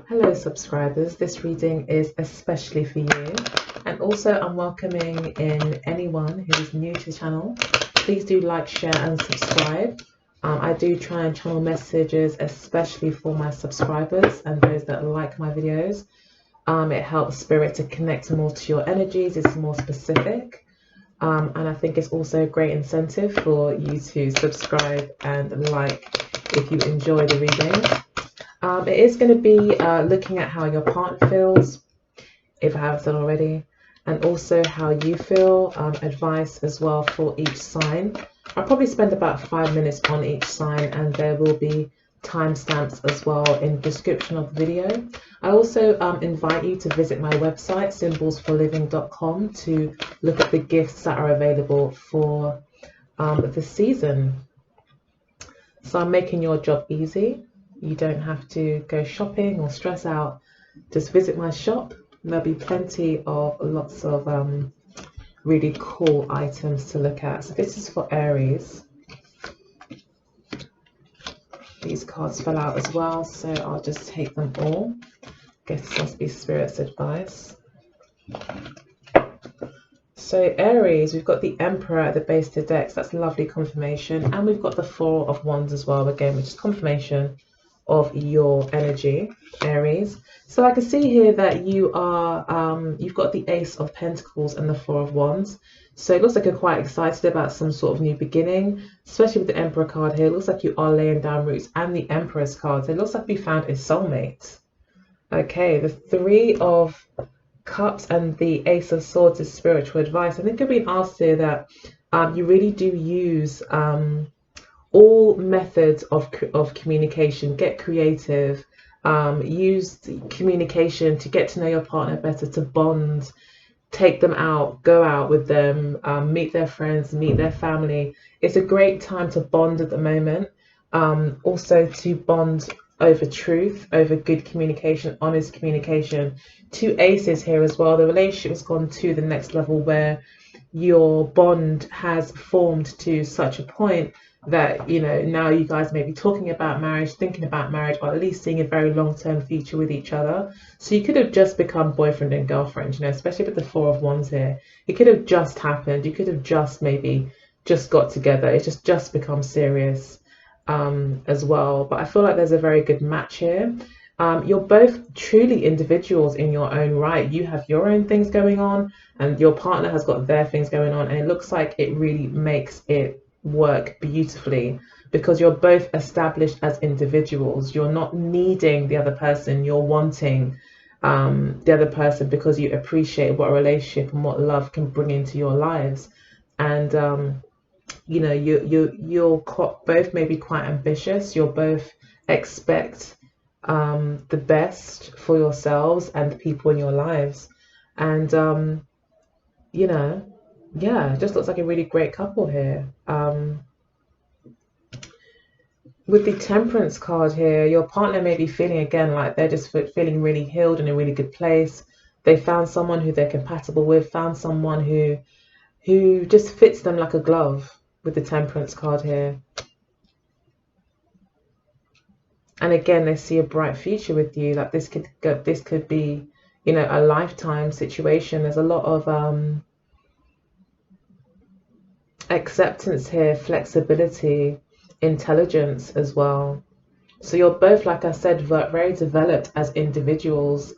Hello subscribers, this reading is especially for you, and also I'm welcoming in anyone who is new to the channel. Please do like, share and subscribe. I do try and channel messages especially for my subscribers and those that like my videos. It helps spirit to connect more to your energies, it's more specific, and I think it's also a great incentive for you to subscribe and like if you enjoy the readings. It is going to be looking at how your partner feels, if I haven't done already, and also how you feel, advice as well for each sign. I'll probably spend about 5 minutes on each sign, and there will be timestamps as well in the description of the video. I also invite you to visit my website, symbolsforliving.com, to look at the gifts that are available for the season. So I'm making your job easy. You don't have to go shopping or stress out. Just visit my shop. There'll be plenty of lots of really cool items to look at. So this is for Aries. These cards fell out as well, so I'll just take them all. Guess this must be Spirit's advice. So Aries, we've got the Emperor at the base of the decks. That's lovely confirmation. And we've got the Four of Wands as well, again, which is confirmation of your energy, Aries. So I can see here that you are you've got the Ace of Pentacles and the Four of Wands. So it looks like you're quite excited about some sort of new beginning, especially with the Emperor card here. It looks like you are laying down roots, and the Empress card. So it looks like we found a soulmate. Okay, the Three of Cups and the Ace of Swords is spiritual advice. I think I've been asked here that you really do use all methods of communication. Get creative, use communication to get to know your partner better, to bond, take them out, go out with them, meet their friends, meet their family. It's a great time to bond at the moment. Also to bond over truth, over good communication, honest communication. Two aces here as well. The relationship has gone to the next level where your bond has formed to such a point that, you know, now you guys may be talking about marriage, thinking about marriage, or at least seeing a very long-term future with each other. So you could have just become boyfriend and girlfriend, you know, especially with the Four of Wands here. It could have just happened. You could have just maybe just got together. It's just become serious as well. But I feel like there's a very good match here. You're both truly individuals in your own right. You have your own things going on, and your partner has got their things going on, and it looks like it really makes it work beautifully because you're both established as individuals. You're not needing the other person, you're wanting the other person because you appreciate what a relationship and what love can bring into your lives. And you know, you're both maybe quite ambitious. You'll both expect the best for yourselves and the people in your lives. And you know, yeah, it just looks like a really great couple here. With the Temperance card here, your partner may be feeling again like they're just feeling really healed, in a really good place. They found someone who they're compatible with, found someone who just fits them like a glove with the Temperance card here. And again, they see a bright future with you. Like this could be, you know, a lifetime situation. There's a lot of acceptance here, flexibility, intelligence as well. So you're both, like I said, very developed as individuals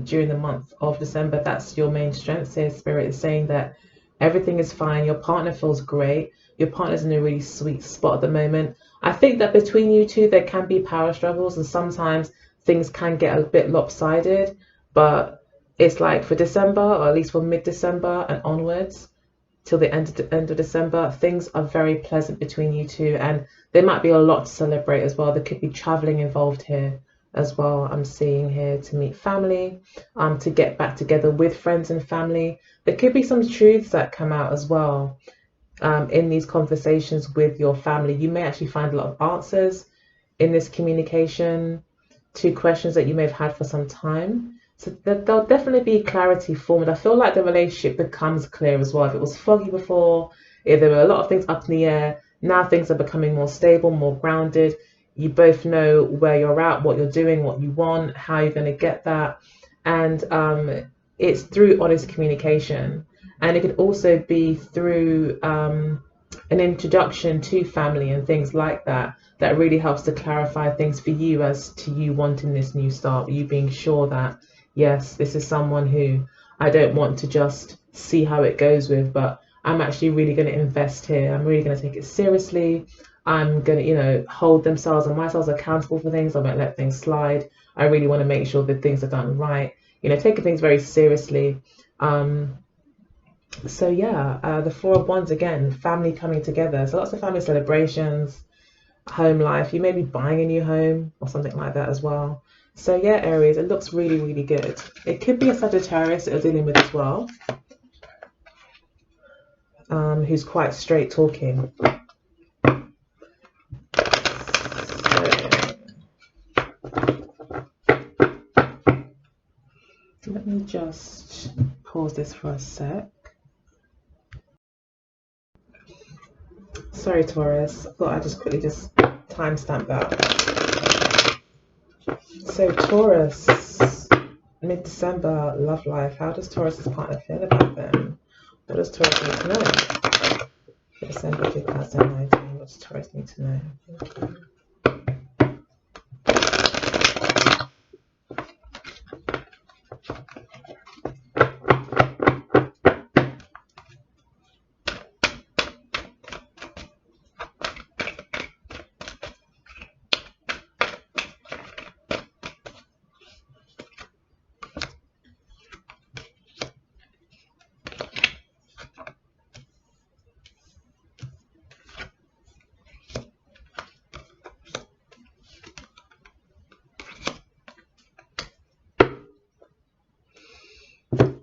during the month of December. That's your main strength here. Spirit is saying that everything is fine. Your partner feels great. Your partner's in a really sweet spot at the moment. I think that between you two, there can be power struggles, and sometimes things can get a bit lopsided. But it's like for December, or at least for mid-December and onwards, till the end of December, things are very pleasant between you two, and there might be a lot to celebrate as well. There could be traveling involved here as well. I'm seeing here to meet family, to get back together with friends and family. There could be some truths that come out as well in these conversations with your family. You may actually find a lot of answers in this communication to questions that you may have had for some time. So there'll definitely be clarity formed. I feel like the relationship becomes clear as well. If it was foggy before, if there were a lot of things up in the air, now things are becoming more stable, more grounded. You both know where you're at, what you're doing, what you want, how you're going to get that. And it's through honest communication. And it could also be through an introduction to family and things like that, that really helps to clarify things for you as to you wanting this new start, you being sure that, yes, this is someone who I don't want to just see how it goes with, but I'm actually really going to invest here. I'm really going to take it seriously. I'm going to, you know, hold themselves and myself accountable for things. I won't let things slide. I really want to make sure that things are done right. You know, taking things very seriously. So yeah, the Four of Wands again, family coming together. So lots of family celebrations, home life. You may be buying a new home or something like that as well. So yeah, Aries, it looks really, really good. It could be a Sagittarius that you're dealing with as well, who's quite straight talking. So let me just pause this for a sec. Sorry, Taurus. I thought I'd just quickly timestamp that. So Taurus, mid-December, love life. How does Taurus's partner feel about them? What does Taurus need to know? December 2019. What does Taurus need to know? Okay.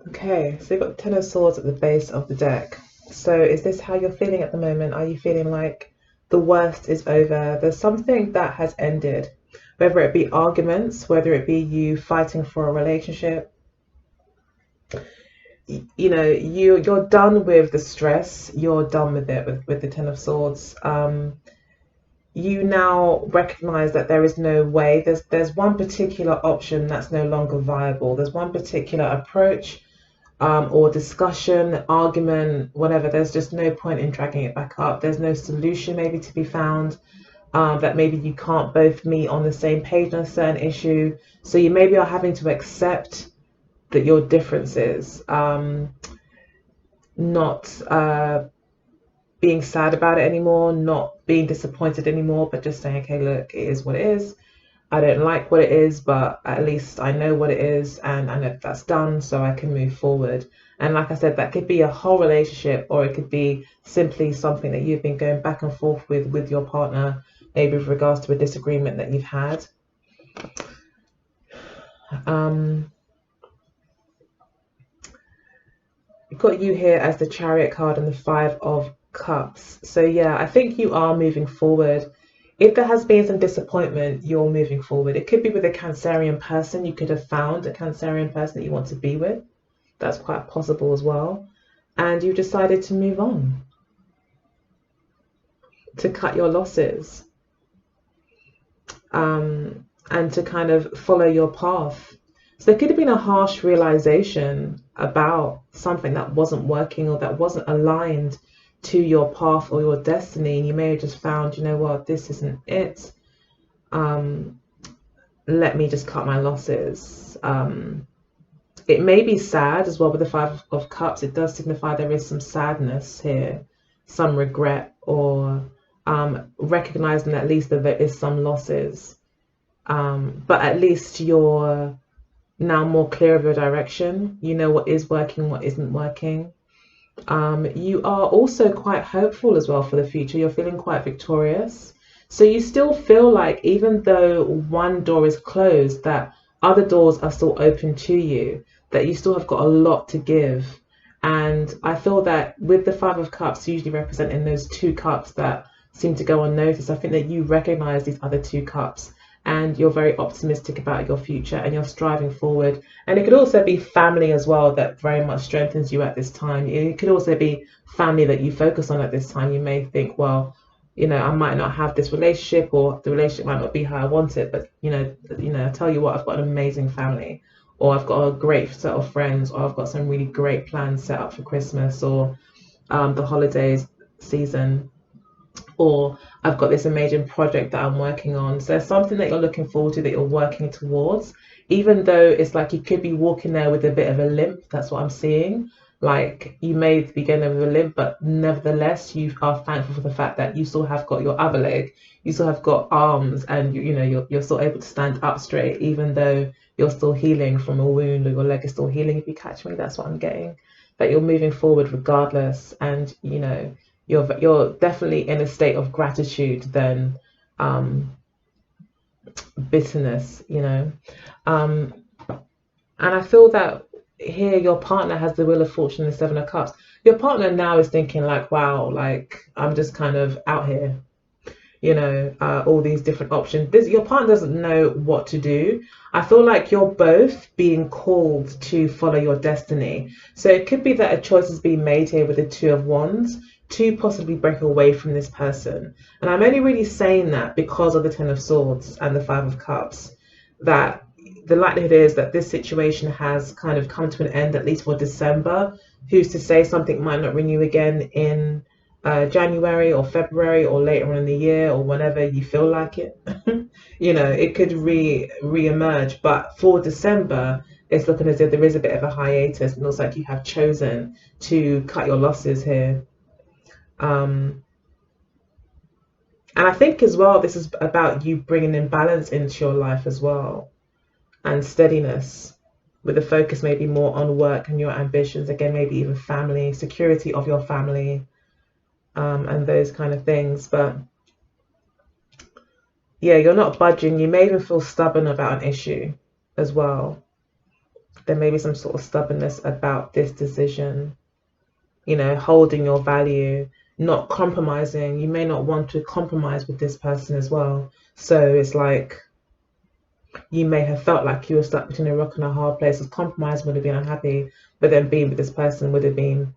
Okay, so you've got the Ten of Swords at the base of the deck. So is this how you're feeling at the moment? Are you feeling like the worst is over? There's something that has ended, whether it be arguments, whether it be you fighting for a relationship. You know, you're done with the stress. You're done with it with the Ten of Swords. You now recognize that there is no way. There's one particular option that's no longer viable. There's one particular approach or discussion, argument, whatever. There's just no point in dragging it back up. There's no solution maybe to be found, that maybe you can't both meet on the same page on a certain issue. So you maybe are having to accept that your differences, not being sad about it anymore, not being disappointed anymore, but just saying, okay, look, it is what it is. I don't like what it is, but at least I know what it is, and I know that's done, so I can move forward. And like I said, that could be a whole relationship, or it could be simply something that you've been going back and forth with your partner, maybe with regards to a disagreement that you've had. You've got you here as the Chariot card and the Five of Cups. So yeah, I think you are moving forward. If there has been some disappointment, you're moving forward. It could be with a Cancerian person. You could have found a Cancerian person that you want to be with. That's quite possible as well. And you've decided to move on, to cut your losses, and to kind of follow your path. So there could have been a harsh realization about something that wasn't working or that wasn't aligned to your path or your destiny, and you may have just found, you know what, this isn't it. Let me just cut my losses. It may be sad as well with the Five of Cups. It does signify there is some sadness here, some regret, or recognizing at least that there is some losses. But at least you're now more clear of your direction. You know what is working, what isn't working. You are also quite hopeful as well for the future. You're feeling quite victorious. So you still feel like even though one door is closed, that other doors are still open to you, that you still have got a lot to give. And I feel that with the Five of Cups usually representing those two cups that seem to go unnoticed, I think that you recognize these other two cups, and you're very optimistic about your future and you're striving forward. And it could also be family as well that very much strengthens you at this time. It could also be family that you focus on at this time. You may think, well, you know, I might not have this relationship, or the relationship might not be how I want it, but I tell you what, I've got an amazing family, or I've got a great set of friends, or I've got some really great plans set up for Christmas, or the holidays season, or I've got this amazing project that I'm working on. So there's something that you're looking forward to, that you're working towards, even though it's like you could be walking there with a bit of a limp. That's what I'm seeing. Like you may be going there with a limp, but nevertheless, you are thankful for the fact that you still have got your other leg, you still have got arms, and you're still able to stand up straight, even though you're still healing from a wound, or your leg is still healing. If you catch me, that's what I'm getting. That you're moving forward regardless, and you're definitely in a state of gratitude than bitterness, and I feel that here your partner has the Wheel of Fortune and the Seven of Cups. Your partner now is thinking like, wow, like I'm just kind of out here, all these different options. Your partner doesn't know what to do. I feel like you're both being called to follow your destiny. So it could be that a choice is being made here with the Two of Wands to possibly break away from this person. And I'm only really saying that because of the Ten of Swords and the Five of Cups, that the likelihood is that this situation has kind of come to an end, at least for December. Who's to say something might not renew again in January or February or later on in the year, or whenever you feel like it. It could re-emerge. But for December, it's looking as if there is a bit of a hiatus. It looks like you have chosen to cut your losses here. And I think as well, this is about you bringing in balance into your life as well, and steadiness, with the focus maybe more on work and your ambitions, again, maybe even family, security of your family, and those kind of things. But yeah, you're not budging. You may even feel stubborn about an issue as well. There may be some sort of stubbornness about this decision, holding your value, not compromising. You may not want to compromise with this person as well. So it's like you may have felt like you were stuck between a rock and a hard place. As compromise would have been unhappy, but then being with this person would have been,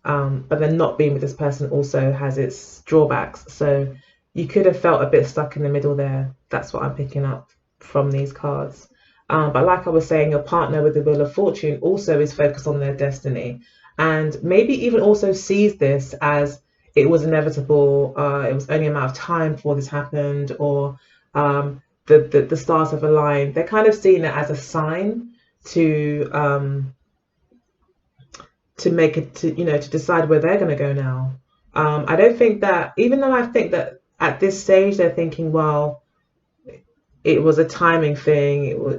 but then not being with this person also has its drawbacks. So you could have felt a bit stuck in the middle there. That's what I'm picking up from these cards. But like I was saying, your partner with the Wheel of Fortune also is focused on their destiny, and maybe even also sees this as it was inevitable. It was only a matter of time before this happened, or the stars have aligned. They're kind of seeing it as a sign to make it, to decide where they're going to go now. I don't think that, even though I think that at this stage they're thinking, well, it was a timing thing. It was,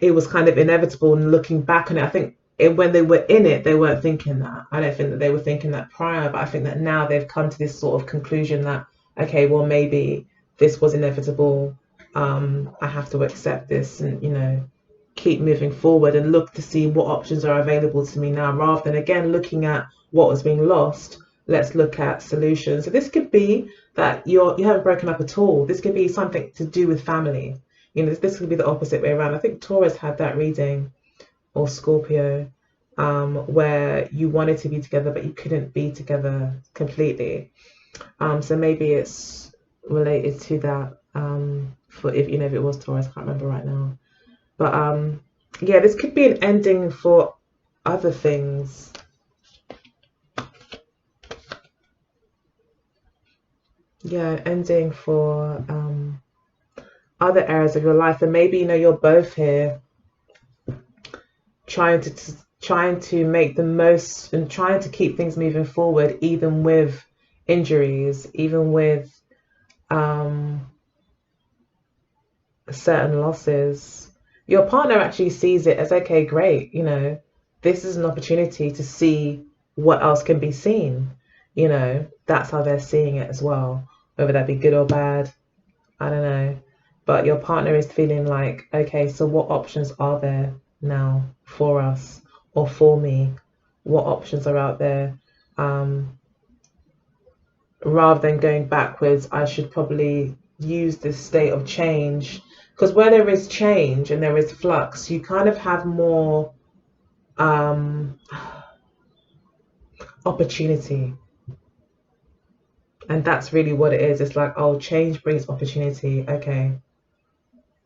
it was kind of inevitable. And looking back on it, I think when they were in it, they weren't thinking that. I don't think that they were thinking that prior, but I think that now they've come to this sort of conclusion that, okay, well, maybe this was inevitable. I have to accept this and, keep moving forward and look to see what options are available to me now, rather than, again, looking at what was being lost. Let's look at solutions. So this could be that you haven't broken up at all. This could be something to do with family. This could be the opposite way around. I think Taurus had that reading, or Scorpio, where you wanted to be together, but you couldn't be together completely. So maybe it's related to that, for if it was Taurus, I can't remember right now. But yeah, this could be an ending for other things. Yeah, ending for other areas of your life. And maybe you're both here trying to make the most and trying to keep things moving forward, even with injuries, even with certain losses. Your partner actually sees it as, okay, great, this is an opportunity to see what else can be seen. That's how they're seeing it as well. Whether that be good or bad, I don't know. But your partner is feeling like, okay, so what options are there now for us, or for me? What options are out there? Rather than going backwards, I should probably use this state of change, because where there is change and there is flux, you kind of have more opportunity. And that's really what it is. It's like, oh, change brings opportunity. Okay,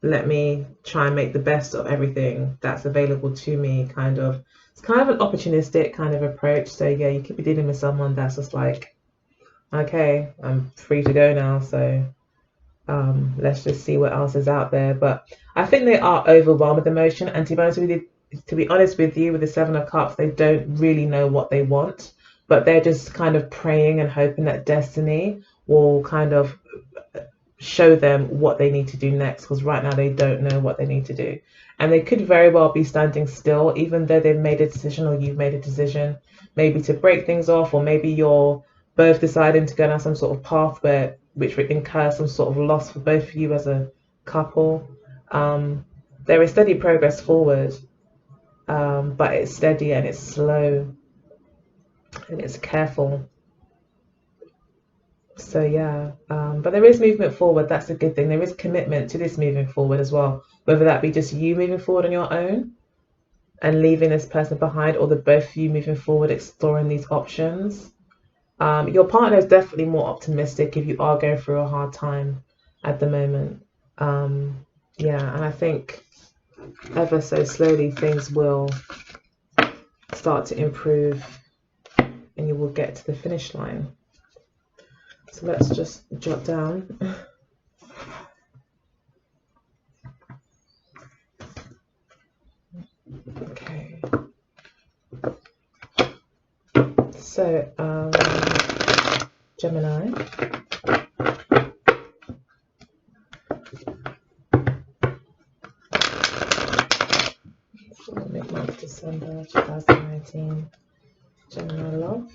let me try and make the best of everything that's available to me, kind of. It's kind of an opportunistic kind of approach. So yeah, you could be dealing with someone that's just like, okay, I'm free to go now, so let's just see what else is out there. But I think they are overwhelmed with emotion, and to be honest with you, with the Seven of Cups, they don't really know what they want, but they're just kind of praying and hoping that destiny will kind of show them what they need to do next, because right now they don't know what they need to do. And they could very well be standing still, even though they've made a decision, or you've made a decision, maybe to break things off, or maybe you're both deciding to go down some sort of path which would incur some sort of loss for both of you as a couple. There is steady progress forward, but it's steady and it's slow and it's careful. So yeah, but there is movement forward. That's a good thing. There is commitment to this moving forward as well, whether that be just you moving forward on your own and leaving this person behind, or the both of you moving forward, exploring these options. Your partner is definitely more optimistic if you are going through a hard time at the moment. Yeah, and I think ever so slowly things will start to improve and you will get to the finish line. So let's just jot down. Okay. So, Gemini. So mid-month December 2019. Gemini love.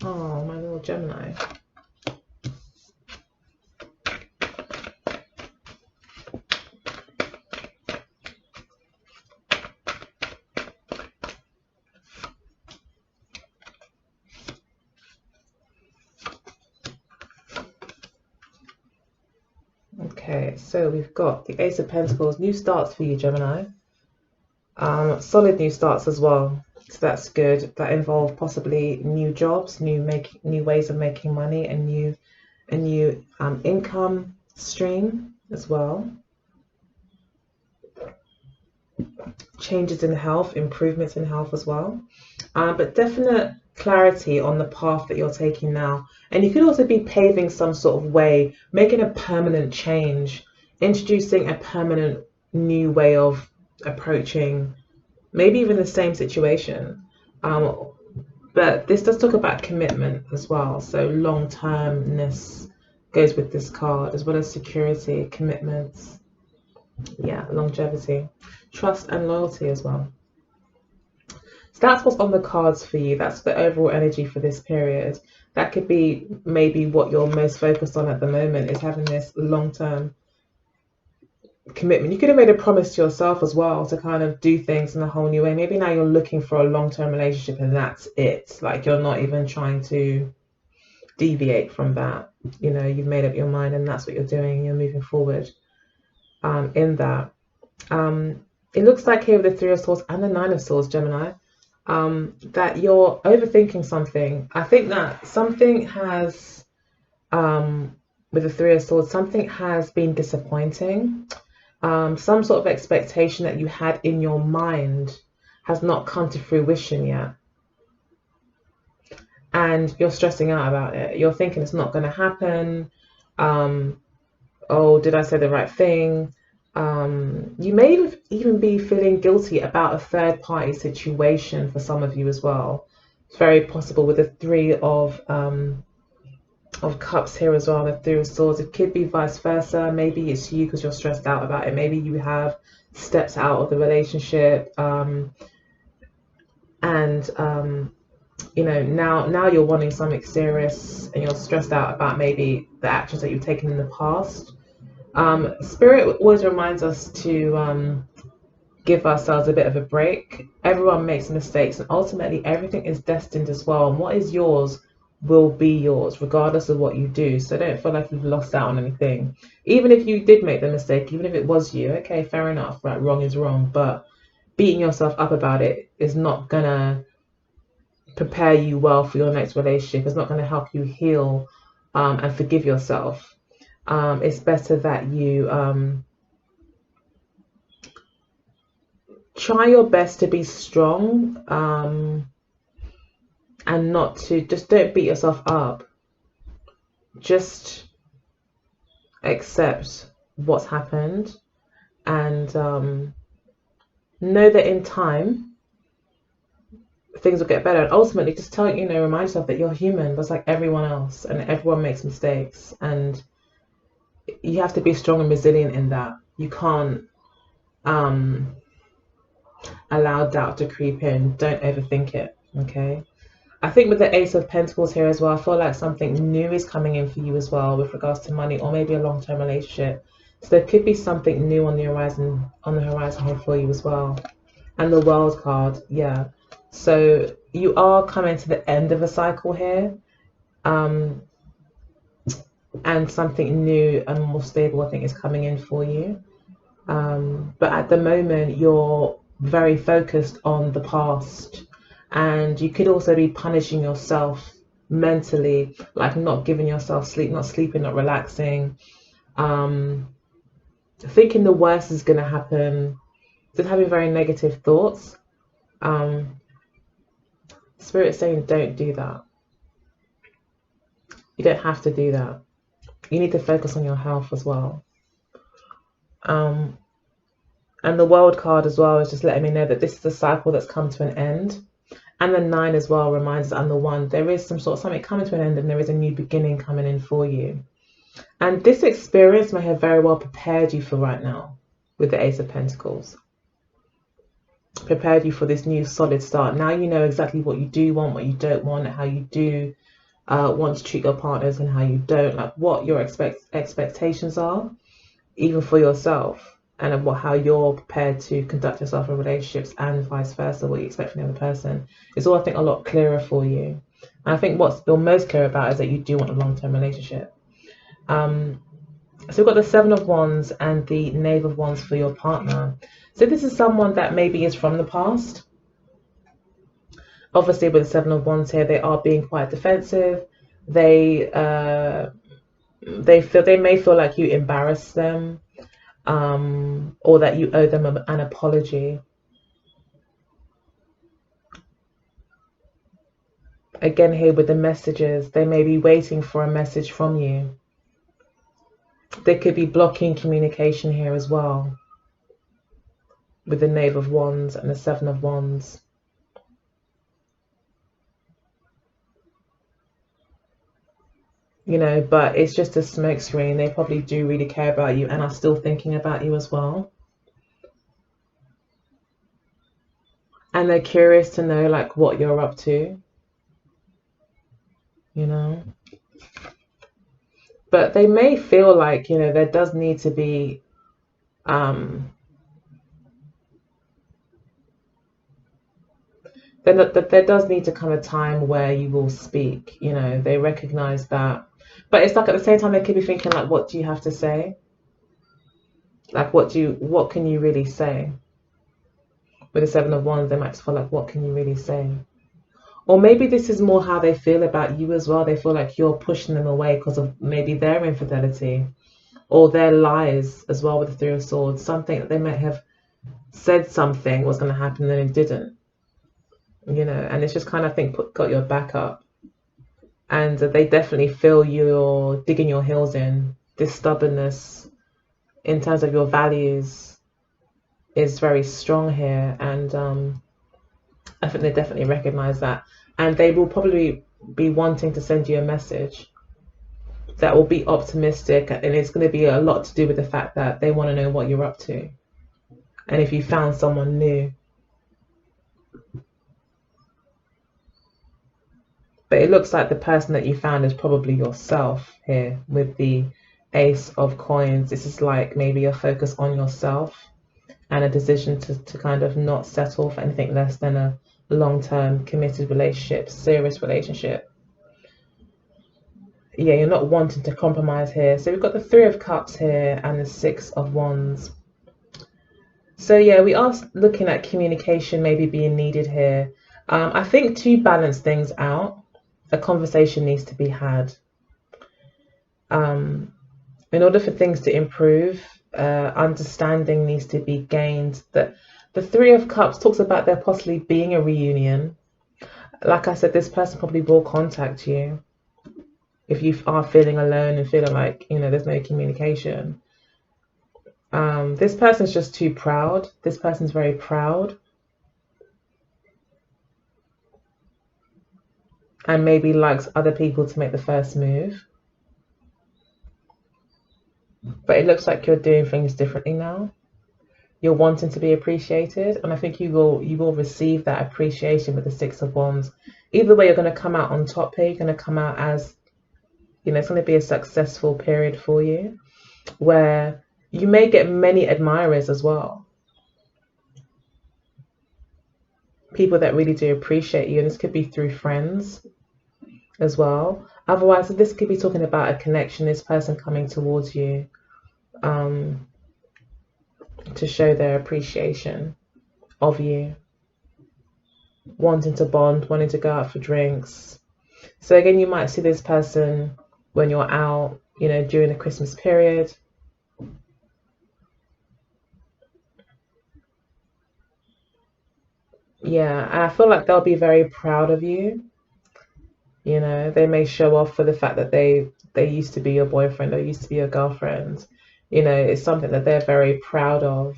Oh, my little Gemini. Okay, so we've got the Ace of Pentacles, new starts for you, Gemini. Solid new starts as well. So that's good. That involve possibly new jobs, new ways of making money, and new income stream as well. Changes in health, improvements in health as well. But definite clarity on the path that you're taking now. And you could also be paving some sort of way, making a permanent change, introducing a permanent new way of approaching maybe even the same situation. But this does talk about commitment as well. So long-termness goes with this card, as well as security, commitments. Yeah, longevity, trust and loyalty as well. So that's what's on the cards for you. That's the overall energy for this period. That could be maybe what you're most focused on at the moment, is having this long-term commitment. You could have made a promise to yourself as well to kind of do things in a whole new way. Maybe now you're looking for a long-term relationship and that's it. Like, you're not even trying to deviate from that. You know, you've made up your mind and that's what you're doing. You're moving forward in that. It looks like here with the Three of Swords and the Nine of Swords, Gemini, that you're overthinking something. I think that something has, with the Three of Swords, something has been disappointing. Some sort of expectation that you had in your mind has not come to fruition yet. And you're stressing out about it. You're thinking it's not going to happen. Oh, did I say the right thing? You may even be feeling guilty about a third-party situation for some of you as well. It's very possible with the Three of Cups here as well, the Three of Swords. It could be vice versa. Maybe it's you because you're stressed out about it. Maybe you have stepped out of the relationship and you know, now you're wanting something serious and you're stressed out about maybe the actions that you've taken in the past. Spirit always reminds us to give ourselves a bit of a break. Everyone makes mistakes, and ultimately everything is destined as well. And what is yours will be yours, regardless of what you do. So don't feel like you've lost out on anything. Even if you did make the mistake, even if it was you, okay, fair enough, right? Wrong is wrong. But beating yourself up about it is not gonna prepare you well for your next relationship. It's not gonna help you heal and forgive yourself. It's better that you try your best to be strong and not to, just don't beat yourself up. Just accept what's happened and know that in time things will get better. And ultimately just tell, you know, remind yourself that you're human just like everyone else, and everyone makes mistakes, and you have to be strong and resilient in that. You can't allow doubt to creep in. Don't overthink it, okay? I think with the Ace of Pentacles here as well, I feel like something new is coming in for you as well with regards to money, or maybe a long-term relationship. So there could be something new on the horizon here for you as well. And the World card, yeah. So you are coming to the end of a cycle here, and something new and more stable, I think, is coming in for you. But at the moment, you're very focused on the past. And you could also be punishing yourself mentally, like not giving yourself sleep, not sleeping, not relaxing, thinking the worst is going to happen, just having very negative thoughts. Spirit's saying don't do that. You don't have to do that. You need to focus on your health as well. And the World card as well is just letting me know that this is a cycle that's come to an end. And the 9 as well reminds us, and the 1, there is something coming to an end, and there is a new beginning coming in for you. And this experience may have very well prepared you for right now with the Ace of Pentacles. Prepared you for this new solid start. Now you know exactly what you do want, what you don't want, how you do want to treat your partners and how you don't, like what your expectations are, even for yourself. And how you're prepared to conduct yourself in relationships, and vice versa, what you expect from the other person. It's all, I think, a lot clearer for you. And I think what you're most clear about is that you do want a long-term relationship. So we've got the 7 of Wands and the Knave of Wands for your partner. So this is someone that maybe is from the past. Obviously, with the 7 of Wands here, they are being quite defensive. They may feel like you embarrassed them. Or that you owe them an apology. Again, here with the messages, they may be waiting for a message from you. They could be blocking communication here as well, with the Knave of Wands and the 7 of Wands. You know, but it's just a smokescreen. They probably do really care about you and are still thinking about you as well. And they're curious to know, like, what you're up to. You know. But they may feel like, you know, there does need to be there does need to come a time where you will speak. You know, they recognize that. But it's like at the same time they could be thinking, like, what do you have to say? Like, what can you really say? With the 7 of Wands, they might just feel like, what can you really say? Or maybe this is more how they feel about you as well. They feel like you're pushing them away because of maybe their infidelity or their lies as well with the 3 of Swords. Something that they might have said something was going to happen and it didn't. You know, and it's just kind of, I think, got your back up. And they definitely feel you're digging your heels in. This stubbornness in terms of your values is very strong here. And I think they definitely recognize that. And they will probably be wanting to send you a message that will be optimistic. And it's going to be a lot to do with the fact that they want to know what you're up to. And if you found someone new. But it looks like the person that you found is probably yourself here with the Ace of Coins. This is like maybe a focus on yourself and a decision to kind of not settle for anything less than a long-term committed relationship, serious relationship. Yeah, you're not wanting to compromise here. So we've got the Three of Cups here and the Six of Wands. So yeah, we are looking at communication maybe being needed here. I think to balance things out, a conversation needs to be had. In order for things to improve, understanding needs to be gained. The Three of Cups talks about there possibly being a reunion. Like I said, this person probably will contact you if you are feeling alone and feeling like, you know, there's no communication. This person's just too proud. This person's very proud. And maybe likes other people to make the first move. But it looks like you're doing things differently now. You're wanting to be appreciated, and I think you will receive that appreciation with the Six of Wands. Either way, you're going to come out on top here. You're going to come out as, you know, it's going to be a successful period for you, where you may get many admirers as well. People that really do appreciate you, and this could be through friends as well. Otherwise, this could be talking about a connection, this person coming towards you to show their appreciation of you, wanting to bond, wanting to go out for drinks. So again, you might see this person when you're out, you know, during the Christmas period. Yeah, and I feel like they'll be very proud of you. You know, they may show off for the fact that they used to be your boyfriend or used to be your girlfriend. You know, it's something that they're very proud of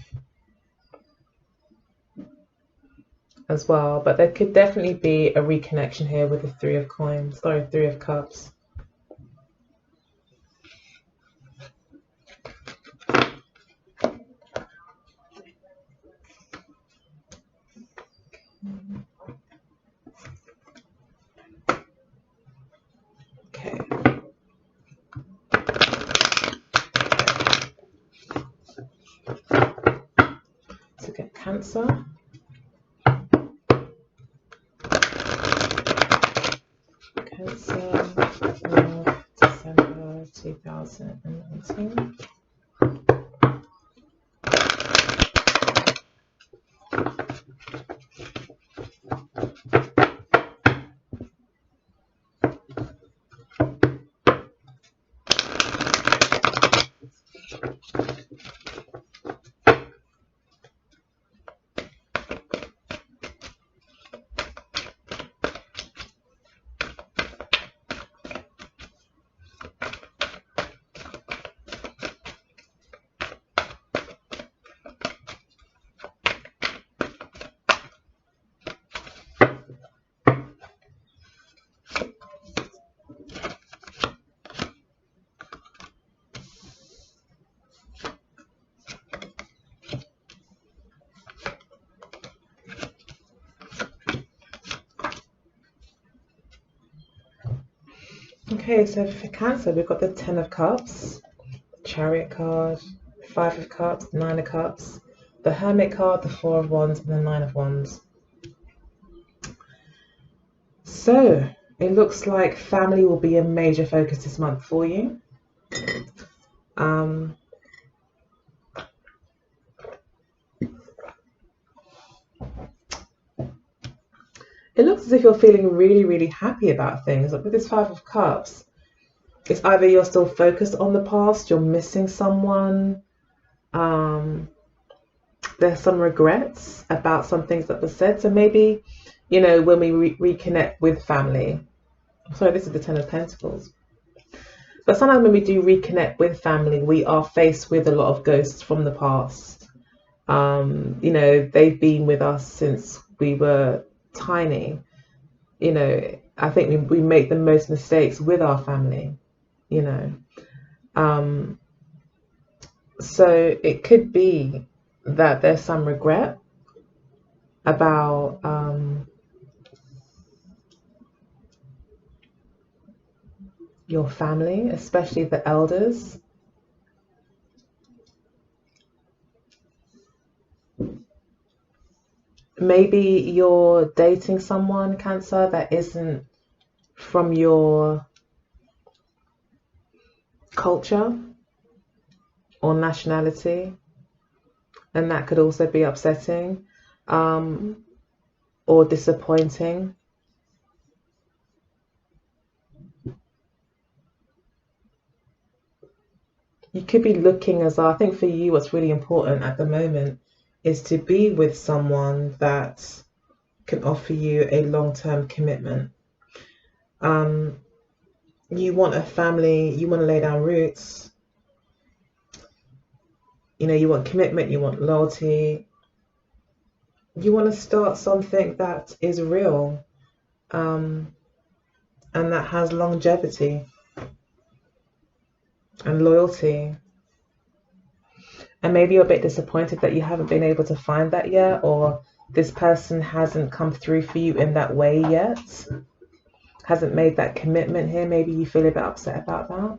as well. But there could definitely be a reconnection here with the Three of Cups. Okay. To get Cancer. Cancer of December 2019. Okay, so for Cancer, we've got the Ten of Cups, Chariot card, Five of Cups, Nine of Cups, the Hermit card, the Four of Wands, and the Nine of Wands. So it looks like family will be a major focus this month for you. It looks as if you're feeling really, really happy about things. Like with this Five of Cups, it's either you're still focused on the past, you're missing someone, there's some regrets about some things that were said. So maybe, you know, when we reconnect with family, sorry, this is the Ten of Pentacles. But sometimes when we do reconnect with family, we are faced with a lot of ghosts from the past. You know, they've been with us since we were tiny. You know, I think we make the most mistakes with our family, you know. So it could be that there's some regret about your family, especially the elders. Maybe you're dating someone, Cancer, that isn't from your culture or nationality, and that could also be upsetting or disappointing. You could be looking as I think for you, what's really important at the moment is to be with someone that can offer you a long-term commitment. You want a family, you want to lay down roots, you know, you want commitment, you want loyalty, you want to start something that is real, and that has longevity and loyalty. And maybe you're a bit disappointed that you haven't been able to find that yet, or this person hasn't come through for you in that way yet, hasn't made that commitment here. Maybe you feel a bit upset about that.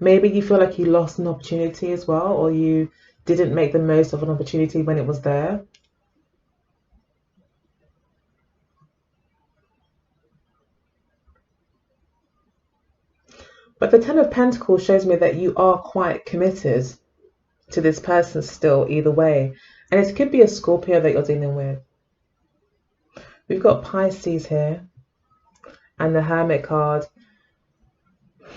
Maybe you feel like you lost an opportunity as well, or you didn't make the most of an opportunity when it was there. But the Ten of Pentacles shows me that you are quite committed to this person still, either way. And it could be a Scorpio that you're dealing with. We've got Pisces here and the Hermit card.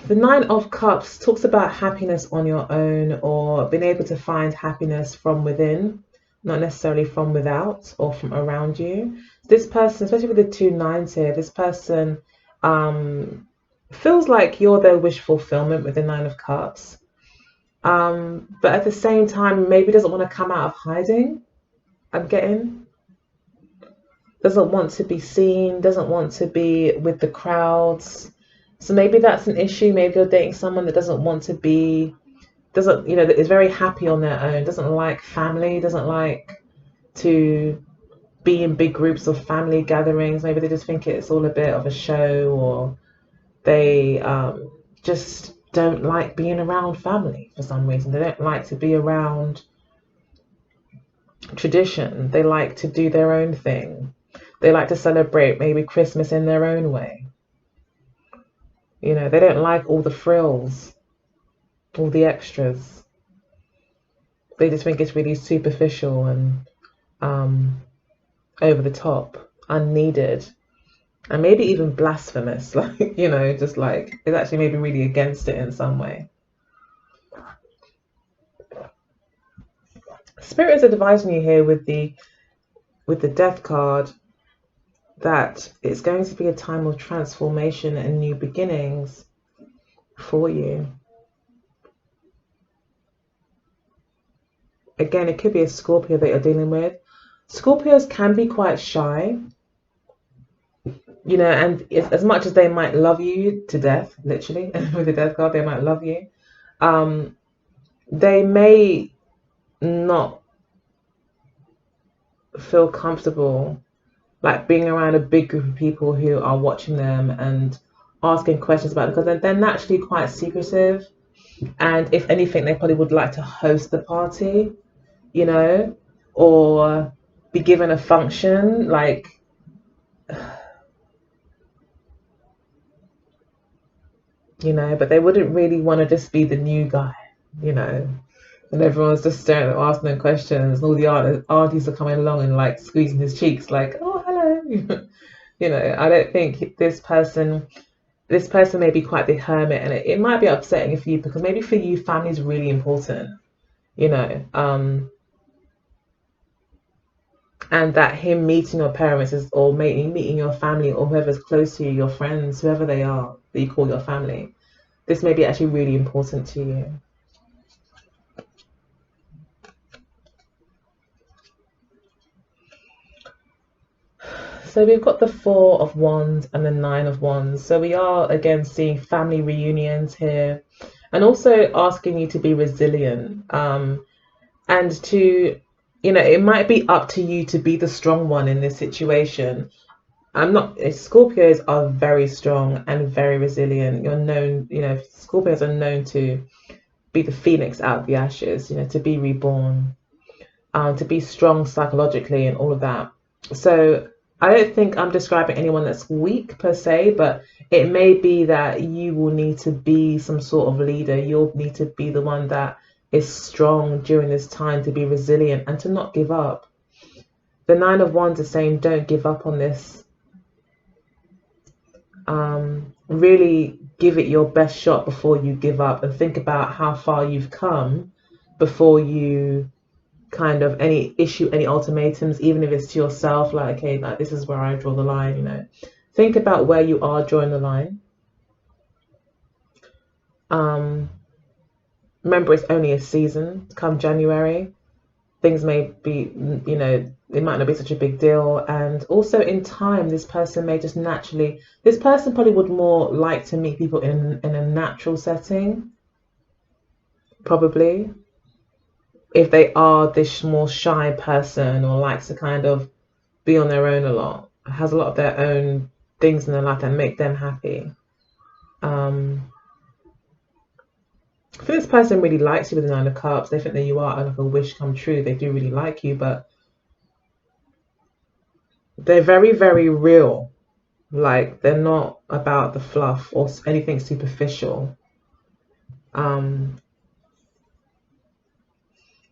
The Nine of Cups talks about happiness on your own, or being able to find happiness from within, not necessarily from without or from around you. This person, especially with the two nines here, this person feels like you're their wish fulfillment with the Nine of Cups. But at the same time, maybe doesn't want to come out of hiding, I'm getting. Doesn't want to be seen, doesn't want to be with the crowds. So maybe that's an issue. Maybe you're dating someone that doesn't want to be, doesn't, you know, that is very happy on their own, doesn't like family, doesn't like to be in big groups of family gatherings. Maybe they just think it's all a bit of a show, or they just don't like being around family for some reason. They don't like to be around tradition. They like to do their own thing. They like to celebrate maybe Christmas in their own way. You know, they don't like all the frills, all the extras. They just think it's really superficial and over the top, unneeded, and maybe even blasphemous. Like, you know, just like it's actually maybe really against it in some way. Spirit is advising you here with the Death card that it's going to be a time of transformation and new beginnings for you. Again, it could be a Scorpio that you're dealing with. Scorpios can be quite shy, you know, and as much as they might love you to death, literally, with the Death card, they might love you, they may not feel comfortable like being around a big group of people who are watching them and asking questions about it, because they're naturally quite secretive, and if anything they probably would like to host the party, you know, or be given a function, like you know, but they wouldn't really want to just be the new guy, you know, and everyone's just staring at asking them questions, and all the aunties are coming along and like squeezing his cheeks like, oh, hello. You know, I don't think this person may be quite the hermit, and it might be upsetting for you, because maybe for you family is really important, you know, and that him meeting your parents is, or meeting your family, or whoever's close to you, your friends, whoever they are that you call your family, this may be actually really important to you. So we've got the Four of Wands and the Nine of Wands. So we are again seeing family reunions here, and also asking you to be resilient, and to, you know, it might be up to you to be the strong one in this situation. Scorpios are very strong and very resilient. You're known, Scorpios are known to be the phoenix out of the ashes, to be reborn, to be strong psychologically and all of that. So I don't think I'm describing anyone that's weak per se, but it may be that you will need to be some sort of leader. You'll need to be the one that is strong during this time, to be resilient and to not give up. The Nine of Wands is saying don't give up on this. Really give it your best shot before you give up, and think about how far you've come before you kind of issue any ultimatums, even if it's to yourself, like, okay, like, this is where I draw the line. Think about where you are drawing the line. Remember, it's only a season. Come January, things may be, it might not be such a big deal. And also in time, this person may just naturally, this person probably would more like to meet people in a natural setting, probably. If they are this more shy person, or likes to kind of be on their own a lot, has a lot of their own things in their life that make them happy. I think this person really likes you with the Nine of Cups. They think that you are like a wish come true. They do really like you, but they're very, very real. Like, they're not about the fluff or anything superficial.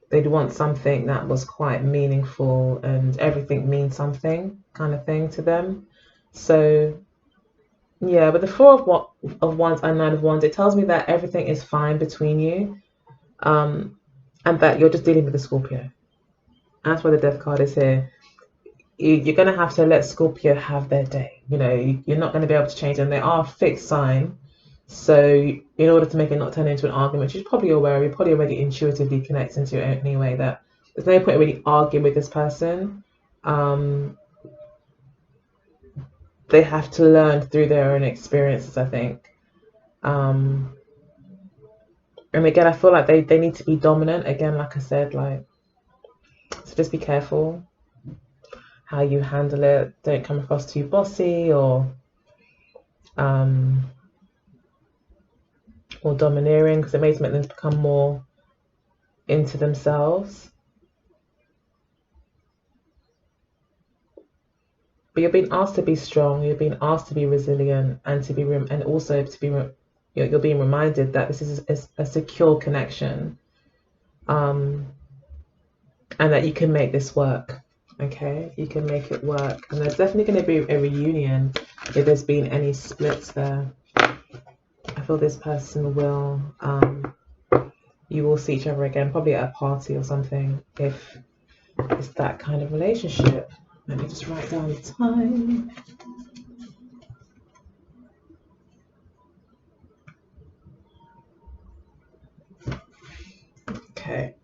They'd want something that was quite meaningful, and everything means something kind of thing to them. So yeah, but the Four of Wands and Nine of Wands, it tells me that everything is fine between you, and that you're just dealing with the Scorpio. And that's why the Death card is here. You're going to have to let Scorpio have their day. You're not going to be able to change them. They are a fixed sign. So in order to make it not turn into an argument, which you're probably aware of, you're probably already intuitively connecting to it anyway, that there's no point really arguing with this person. They have to learn through their own experiences, I think. And again, I feel like they need to be dominant. Again, like I said, so just be careful how you handle it. Don't come across too bossy or domineering, because it may make them become more into themselves. But you're being asked to be strong. You're being asked to be resilient, and to be you're being reminded that this is a secure connection, and that you can make this work. Okay, you can make it work, and there's definitely going to be a reunion if there's been any splits there. I feel this person will, you will see each other again, probably at a party or something, if it's that kind of relationship. Let me just write down the time. Okay.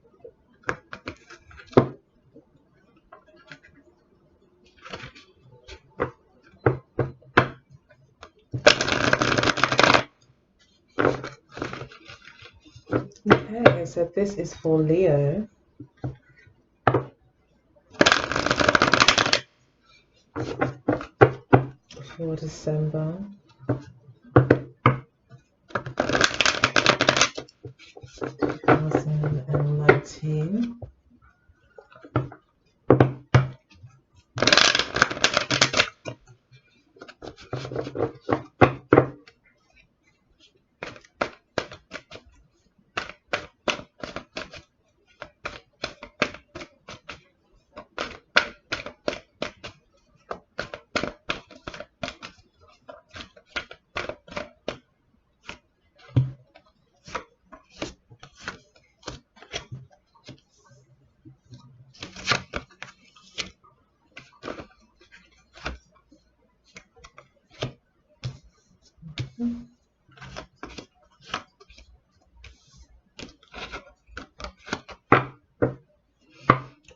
Okay, so this is for Leo. For December. 2019.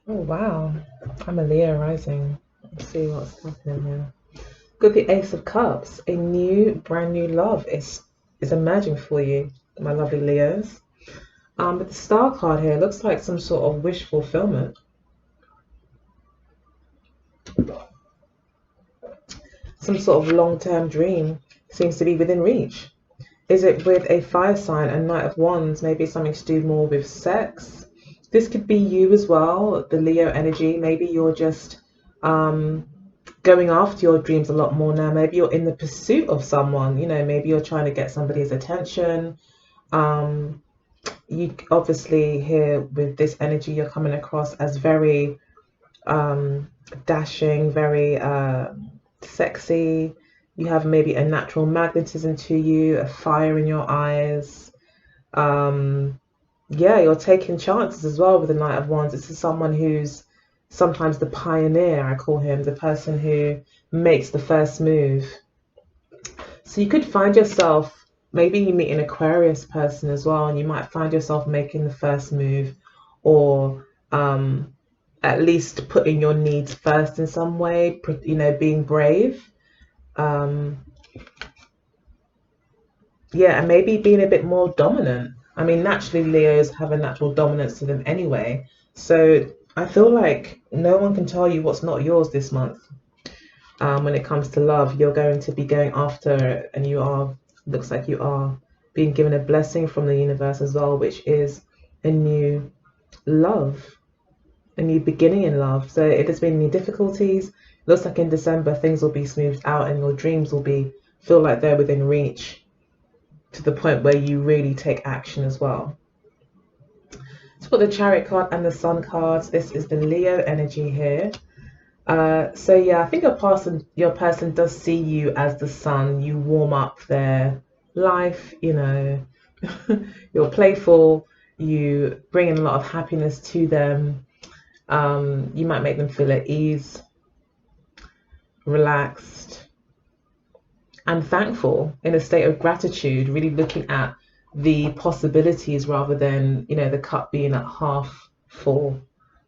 Oh wow, I'm a Leo rising. Let's see what's happening here. Got the Ace of Cups. A brand new love is emerging for you, my lovely Leos. But the Star card here looks like some sort of wish fulfillment. some sort of long-term dream seems to be within reach. Is it with a fire sign and Knight of Wands? Maybe something to do more with sex. This could be you as well, the Leo energy. Maybe you're just going after your dreams a lot more now. Maybe you're in the pursuit of someone, you know, maybe you're trying to get somebody's attention. You obviously here with this energy, you're coming across as very dashing, very sexy. You have maybe a natural magnetism to you, a fire in your eyes. Yeah, you're taking chances as well with the Knight of Wands. This is someone who's sometimes the pioneer, I call him, the person who makes the first move. So you could find yourself, maybe you meet an Aquarius person as well, and you might find yourself making the first move, or at least putting your needs first in some way, you know, being brave. Yeah, and maybe being a bit more dominant. I mean, naturally, Leos have a natural dominance to them anyway. So I feel like no one can tell you what's not yours this month. When it comes to love, you're going to be going after it, and you are, looks like you are being given a blessing from the universe as well, which is a new love, a new beginning in love. So if there's been any difficulties, it looks like in December things will be smoothed out, and your dreams will feel like they're within reach, to the point where you really take action as well. So for the Chariot card and the Sun cards, this is the Leo energy here. So yeah, I think your person does see you as the sun. You warm up their life, you know. You're playful, you bring in a lot of happiness to them. You might make them feel at ease, relaxed, and thankful, in a state of gratitude, really looking at the possibilities rather than, you know, the cup being at half full,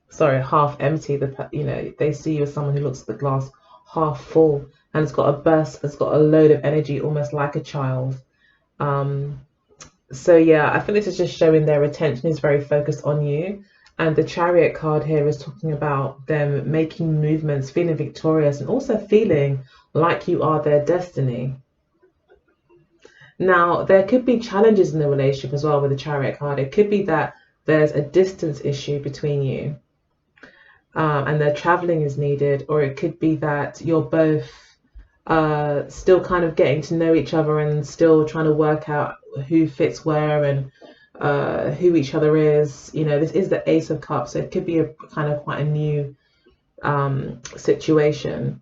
sorry, half empty. You know, they see you as someone who looks at the glass half full, and it's got a burst, it's got a load of energy, almost like a child. So yeah, I think this is just showing their attention is very focused on you. And the Chariot card here is talking about them making movements, feeling victorious, and also feeling like you are their destiny. Now, there could be challenges in the relationship as well with the Chariot card. It could be that there's a distance issue between you, and their traveling is needed, or it could be that you're both still kind of getting to know each other and still trying to work out who fits where and who each other is. You know, this is the Ace of Cups, so it could be a kind of quite a new situation.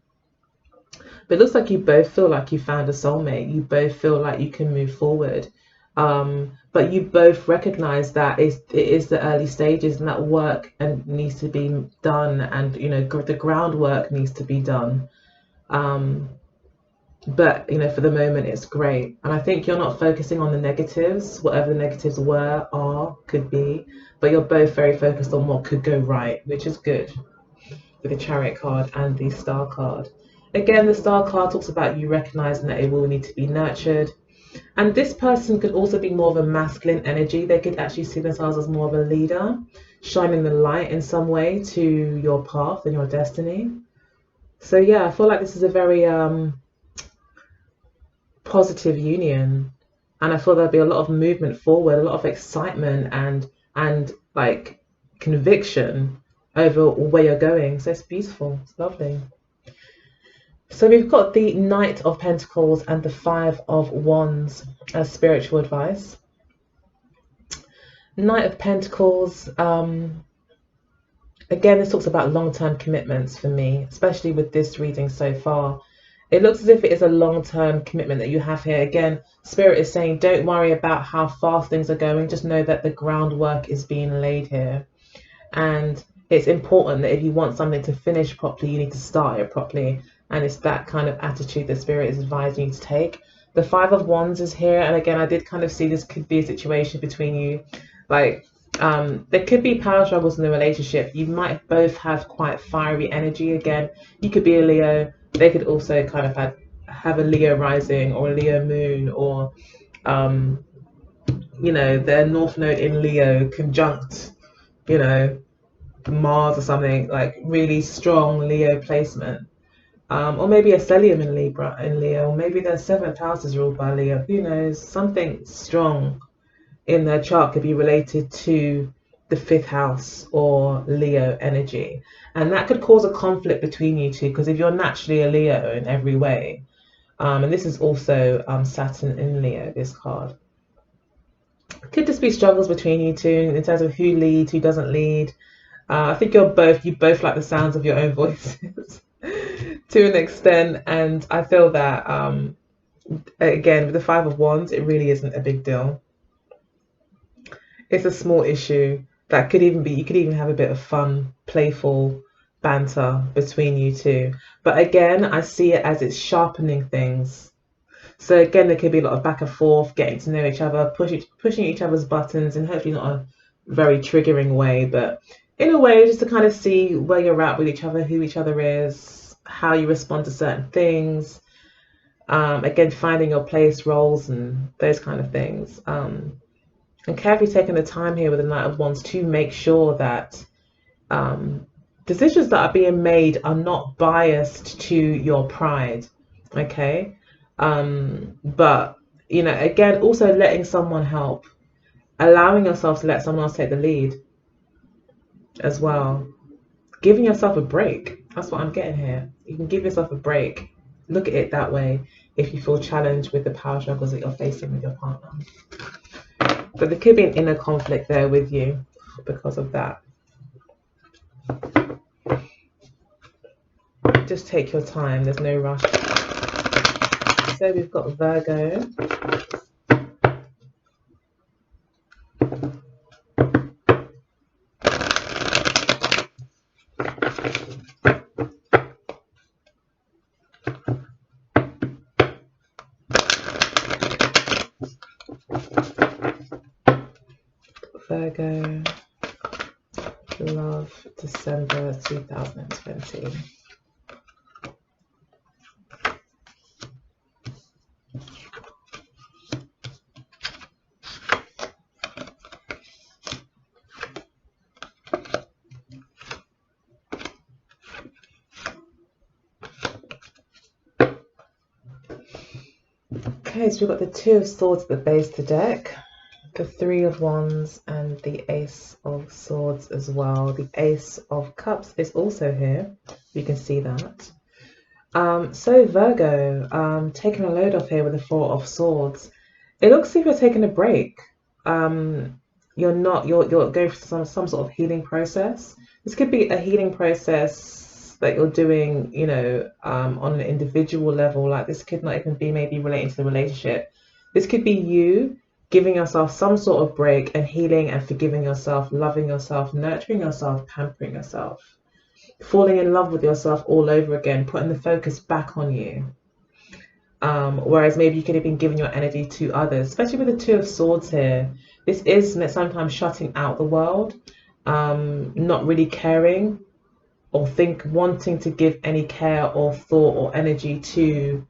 But it looks like you both feel like you found a soulmate. You both feel like you can move forward. But you both recognize that it is the early stages, and that work needs to be done, and, you know, the groundwork needs to be done. But, you know, for the moment, it's great. And I think you're not focusing on the negatives, whatever the negatives were, are, could be, but you're both very focused on what could go right, which is good, with the Chariot card and the Star card. Again, the Star card talks about you recognizing that it will need to be nurtured. And this person could also be more of a masculine energy. They could actually see themselves as more of a leader, shining the light in some way to your path and your destiny. So yeah, I feel like this is a very positive union, and I feel there'll be a lot of movement forward, a lot of excitement and like conviction over where you're going. So it's beautiful, it's lovely. So we've got the Knight of Pentacles and the Five of Wands as spiritual advice. Knight of Pentacles, again, this talks about long-term commitments for me, especially with this reading so far. It looks as if it is a long-term commitment that you have here. Again, Spirit is saying, don't worry about how fast things are going. Just know that the groundwork is being laid here. And it's important that if you want something to finish properly, you need to start it properly. And it's that kind of attitude that Spirit is advising you to take. The Five of Wands is here. And again, I did kind of see this could be a situation between you. Like, there could be power struggles in the relationship. You might both have quite fiery energy. Again, you could be a Leo. They could also kind of have a Leo rising or a Leo moon, or, you know, their North Node in Leo conjunct, you know, Mars or something, like really strong Leo placement. Or maybe a stellium in Libra, in Leo, or maybe their seventh house is ruled by Leo. Who knows? Something strong in their chart could be related to the fifth house or Leo energy. And that could cause a conflict between you two, because if you're naturally a Leo in every way, and this is also Saturn in Leo, this card, could just be struggles between you two in terms of who leads, who doesn't lead. I think you both like the sounds of your own voices to an extent, and I feel that again with the Five of Wands, it really isn't a big deal. It's a small issue that could even be, you could even have a bit of fun, playful banter between you two. But again, I see it as it's sharpening things. So again, there could be a lot of back and forth, getting to know each other, pushing each other's buttons, and hopefully not a very triggering way, but in a way just to kind of see where you're at with each other, who each other is, how you respond to certain things. Again, finding your place, roles, and those kind of things. And carefully taking the time here with the Knight of Wands to make sure that decisions that are being made are not biased to your pride, okay? But, you know, again, also letting someone help, allowing yourself to let someone else take the lead as well. Giving yourself a break. That's what I'm getting here. You can give yourself a break. Look at it that way if you feel challenged with the power struggles that you're facing with your partner. But there could be an inner conflict there with you because of that. Just take your time. There's no rush. So we've got Virgo. Virgo, love, December 2020. Okay, so we've got the Two of Swords at the base of the deck, the Three of Wands, and the Ace of Swords as well. The Ace of Cups is also here. You can see that. So Virgo, taking a load off here with the Four of Swords. It looks as if you're taking a break. You're going through some sort of healing process. This could be a healing process that you're doing, you know, on an individual level. Like this could not even be maybe relating to the relationship. This could be you giving yourself some sort of break and healing and forgiving yourself, loving yourself, nurturing yourself, pampering yourself, falling in love with yourself all over again, putting the focus back on you. Whereas maybe you could have been giving your energy to others, especially with the Two of Swords here. This is sometimes shutting out the world, not really caring or wanting to give any care or thought or energy to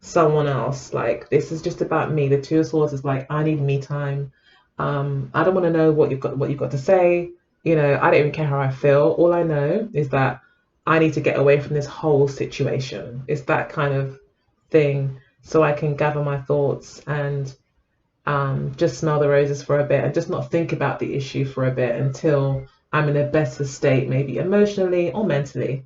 someone else. Like, this is just about me. The Two of Swords is like, I need me time. I don't want to know what you've got to say. You know, I don't even care how I feel. All I know is that I need to get away from this whole situation. It's that kind of thing, so I can gather my thoughts and just smell the roses for a bit and just not think about the issue for a bit until I'm in a better state, maybe emotionally or mentally.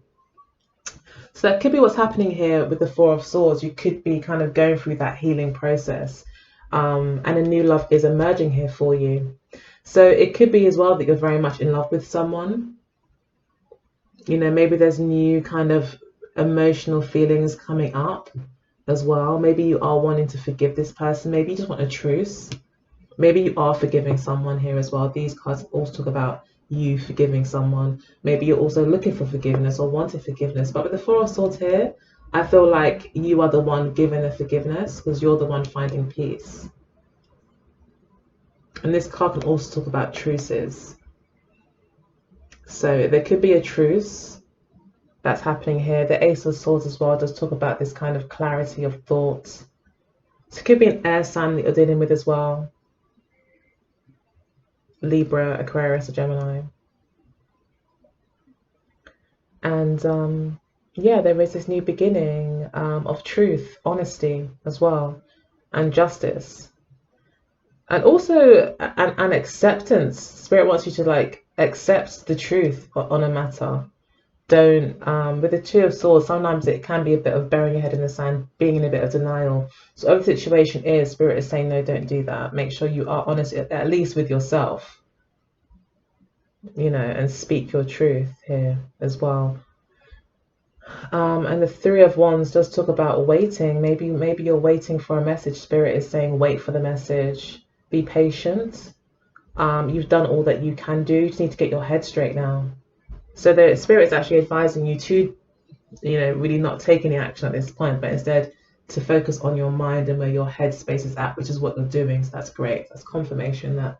So that could be what's happening here with the Four of Swords. You could be kind of going through that healing process, and a new love is emerging here for you. So it could be as well that you're very much in love with someone. You know, maybe there's new kind of emotional feelings coming up as well. Maybe you are wanting to forgive this person. Maybe you just want a truce. Maybe you are forgiving someone here as well. These cards also talk about you forgiving someone. Maybe you're also looking for forgiveness or wanting forgiveness. But with the Four of Swords here, I feel like you are the one giving the forgiveness because you're the one finding peace. And this card can also talk about truces. So there could be a truce that's happening here. The Ace of Swords as well does talk about this kind of clarity of thoughts. So it could be an air sign that you're dealing with as well. Libra, Aquarius, or Gemini. And yeah, there is this new beginning of truth, honesty as well, and justice. And also an acceptance. Spirit wants you to like accept the truth on a matter. Don't with the Two of Swords, sometimes it can be a bit of burying your head in the sand, being in a bit of denial. So whatever the situation is, Spirit is saying no, don't do that. Make sure you are honest at least with yourself, you know, and speak your truth here as well. And the Three of Wands does talk about waiting. Maybe you're waiting for a message. Spirit is saying wait for the message. Be patient. You've done all that you can do. You just need to get your head straight now. So the Spirit is actually advising you to, you know, really not take any action at this point, but instead to focus on your mind and where your headspace is at, which is what you're doing. So that's great. That's confirmation that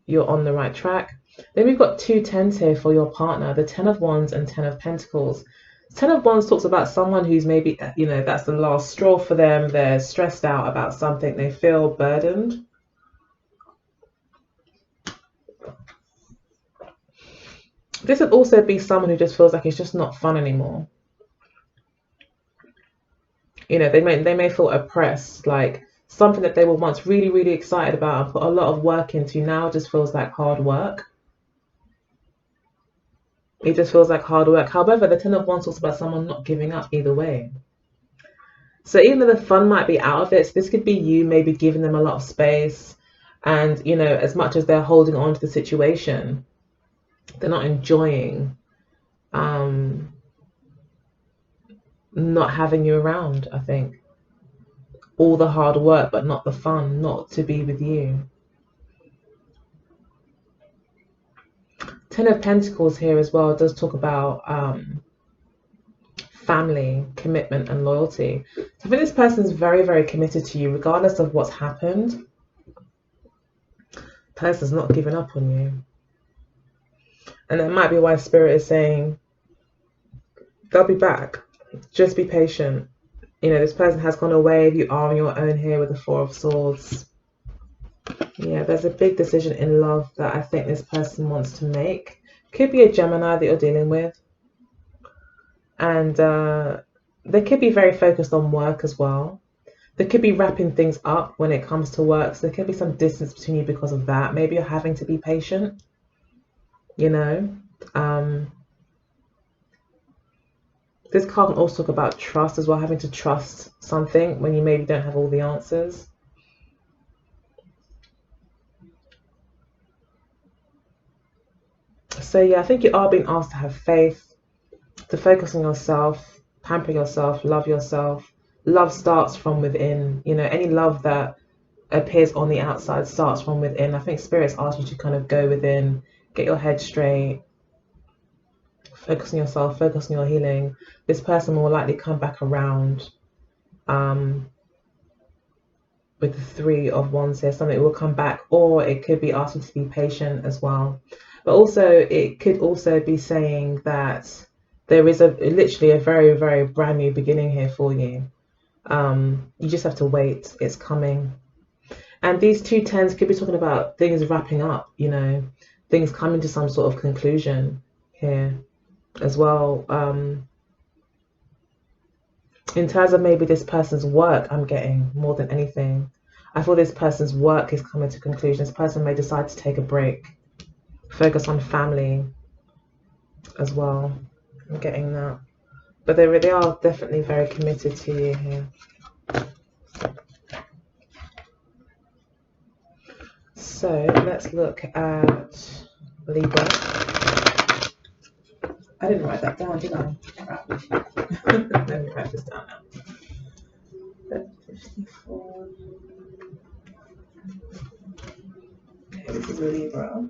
you're on the right track. Then we've got two tens here for your partner, the Ten of Wands and Ten of Pentacles. Ten of Wands talks about someone who's maybe, you know, that's the last straw for them. They're stressed out about something. They feel burdened. This would also be someone who just feels like it's just not fun anymore. You know, they may feel oppressed, like something that they were once really, really excited about and put a lot of work into now just feels like hard work. It just feels like hard work. However, the Ten of Wands talks about someone not giving up either way. So even though the fun might be out of it, so this could be you maybe giving them a lot of space, and you know, as much as they're holding on to the situation, they're not enjoying not having you around. I think all the hard work but not the fun, not to be with you. Ten of Pentacles here as well does talk about family, commitment and loyalty. So I think this person's very, very committed to you regardless of what's happened. Person's not giving up on you. And that might be why Spirit is saying they'll be back. Just be patient. You know, this person has gone away. You are on your own here with the Four of Swords. Yeah, there's a big decision in love that I think this person wants to make. Could be a Gemini that you're dealing with. And they could be very focused on work as well. They could be wrapping things up when it comes to work. So there could be some distance between you because of that. Maybe you're having to be patient, you know. This card can also talk about trust as well, having to trust something when you maybe don't have all the answers. So yeah, I think you are being asked to have faith, to focus on yourself, pamper yourself, love yourself. Love starts from within. You know, any love that appears on the outside starts from within. I think Spirit's asked you to kind of go within, get your head straight, focus on yourself, focus on your healing. This person will likely come back around with the Three of Wands here. Something will come back, or it could be asking to be patient as well. But also, it could also be saying that there is literally a very, very brand new beginning here for you. You just have to wait. It's coming. And these two tens could be talking about things wrapping up, you know, things coming to some sort of conclusion here as well. In terms of maybe this person's work, I'm getting more than anything. I feel this person's work is coming to conclusion. This person may decide to take a break, focus on family as well. I'm getting that. But they are definitely very committed to you here. So let's look at Libra. I didn't write that down, did I? Let me write this down now. 54. Okay, this is Libra.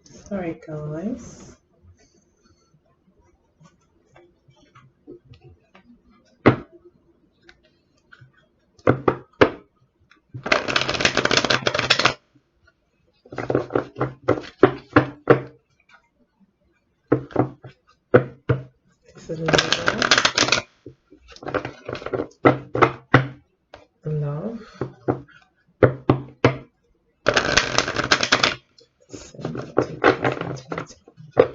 Sorry, guys. This is Libra. Love. So, take this into it.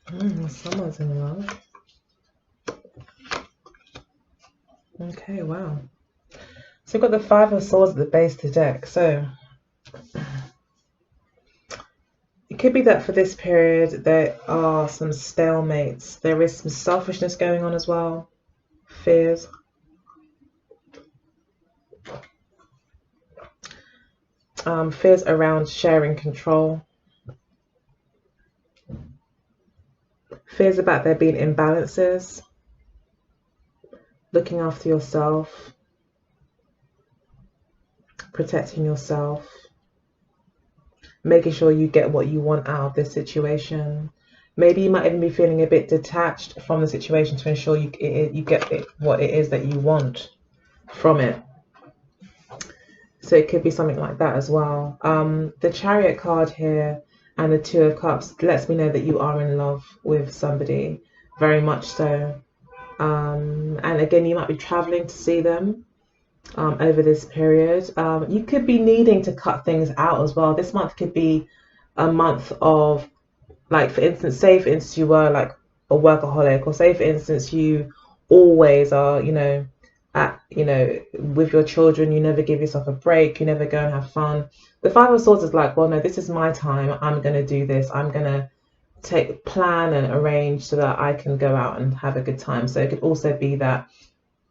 Someone's in love. Okay, wow. So we've got the Five of Swords at the base of the deck. So it could be that for this period there are some stalemates. There is some selfishness going on as well. Fears. Fears around sharing control. Fears about there being imbalances. Looking after yourself. Protecting yourself. Making sure you get what you want out of this situation. Maybe you might even be feeling a bit detached from the situation to ensure you get what it is that you want from it. So it could be something like that as well. The Chariot card here and the Two of Cups lets me know that you are in love with somebody, very much so. And again, you might be traveling to see them over this period. You could be needing to cut things out as well. This month could be a month of, like, for instance, say for instance you were like a workaholic, or say for instance you always are, with your children, you never give yourself a break, you never go and have fun. The Five of Swords is like, well, no, this is my time. I'm going to do this. I'm going to plan and arrange so that I can go out and have a good time. So it could also be that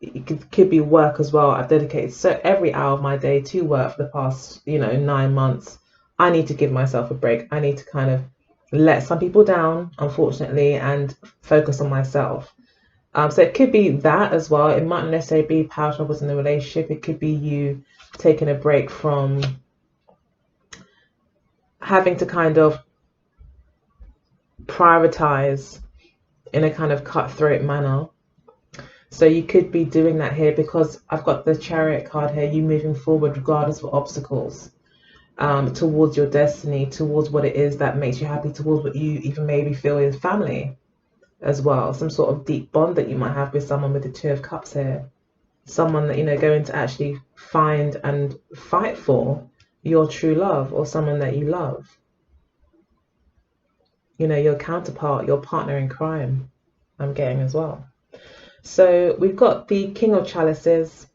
it could be work as well. I've dedicated so every hour of my day to work for the past, 9 months. I need to give myself a break. I need to kind of let some people down, unfortunately, and focus on myself. So it could be that as well. It might not necessarily be power struggles in the relationship. It could be you taking a break from having to kind of prioritize in a kind of cutthroat manner. So you could be doing that here because I've got the Chariot card here. You moving forward regardless of obstacles, towards your destiny, towards what it is that makes you happy, towards what you even maybe feel is family as well. Some sort of deep bond that you might have with someone with the Two of Cups here. Someone that, going to actually find and fight for your true love, or someone that you love. Your counterpart, your partner in crime, I'm getting as well. So we've got the King of Chalices.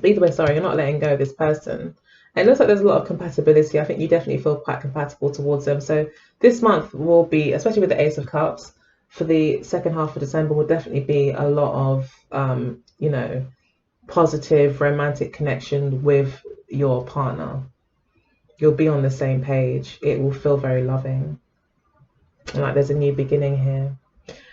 Either way, sorry, you're not letting go of this person. It looks like there's a lot of compatibility. I think you definitely feel quite compatible towards them. So this month will be, especially with the Ace of Cups, for the second half of December will definitely be a lot of, positive romantic connection with your partner. You'll be on the same page. It will feel very loving. Like there's a new beginning here.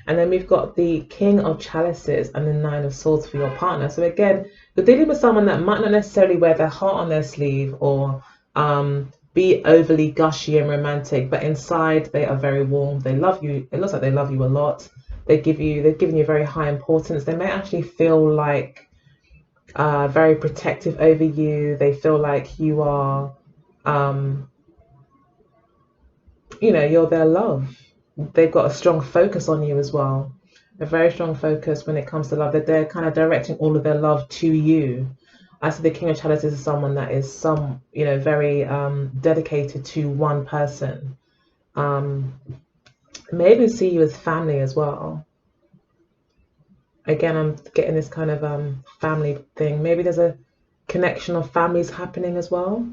And then we've got the King of Chalices and the Nine of Swords for your partner. So again, you're dealing with someone that might not necessarily wear their heart on their sleeve or be overly gushy and romantic, but inside they are very warm. They love you. It looks like they love you a lot. They've given you very high importance. They may actually feel like very protective over you. They feel like you are, you're their love. They've got a strong focus on you as well. A very strong focus when it comes to love. That they're kind of directing all of their love to you. I see the King of Chalices is someone that is very dedicated to one person. May even see you as family as well. Again, I'm getting this kind of family thing. Maybe there's a connection of families happening as well.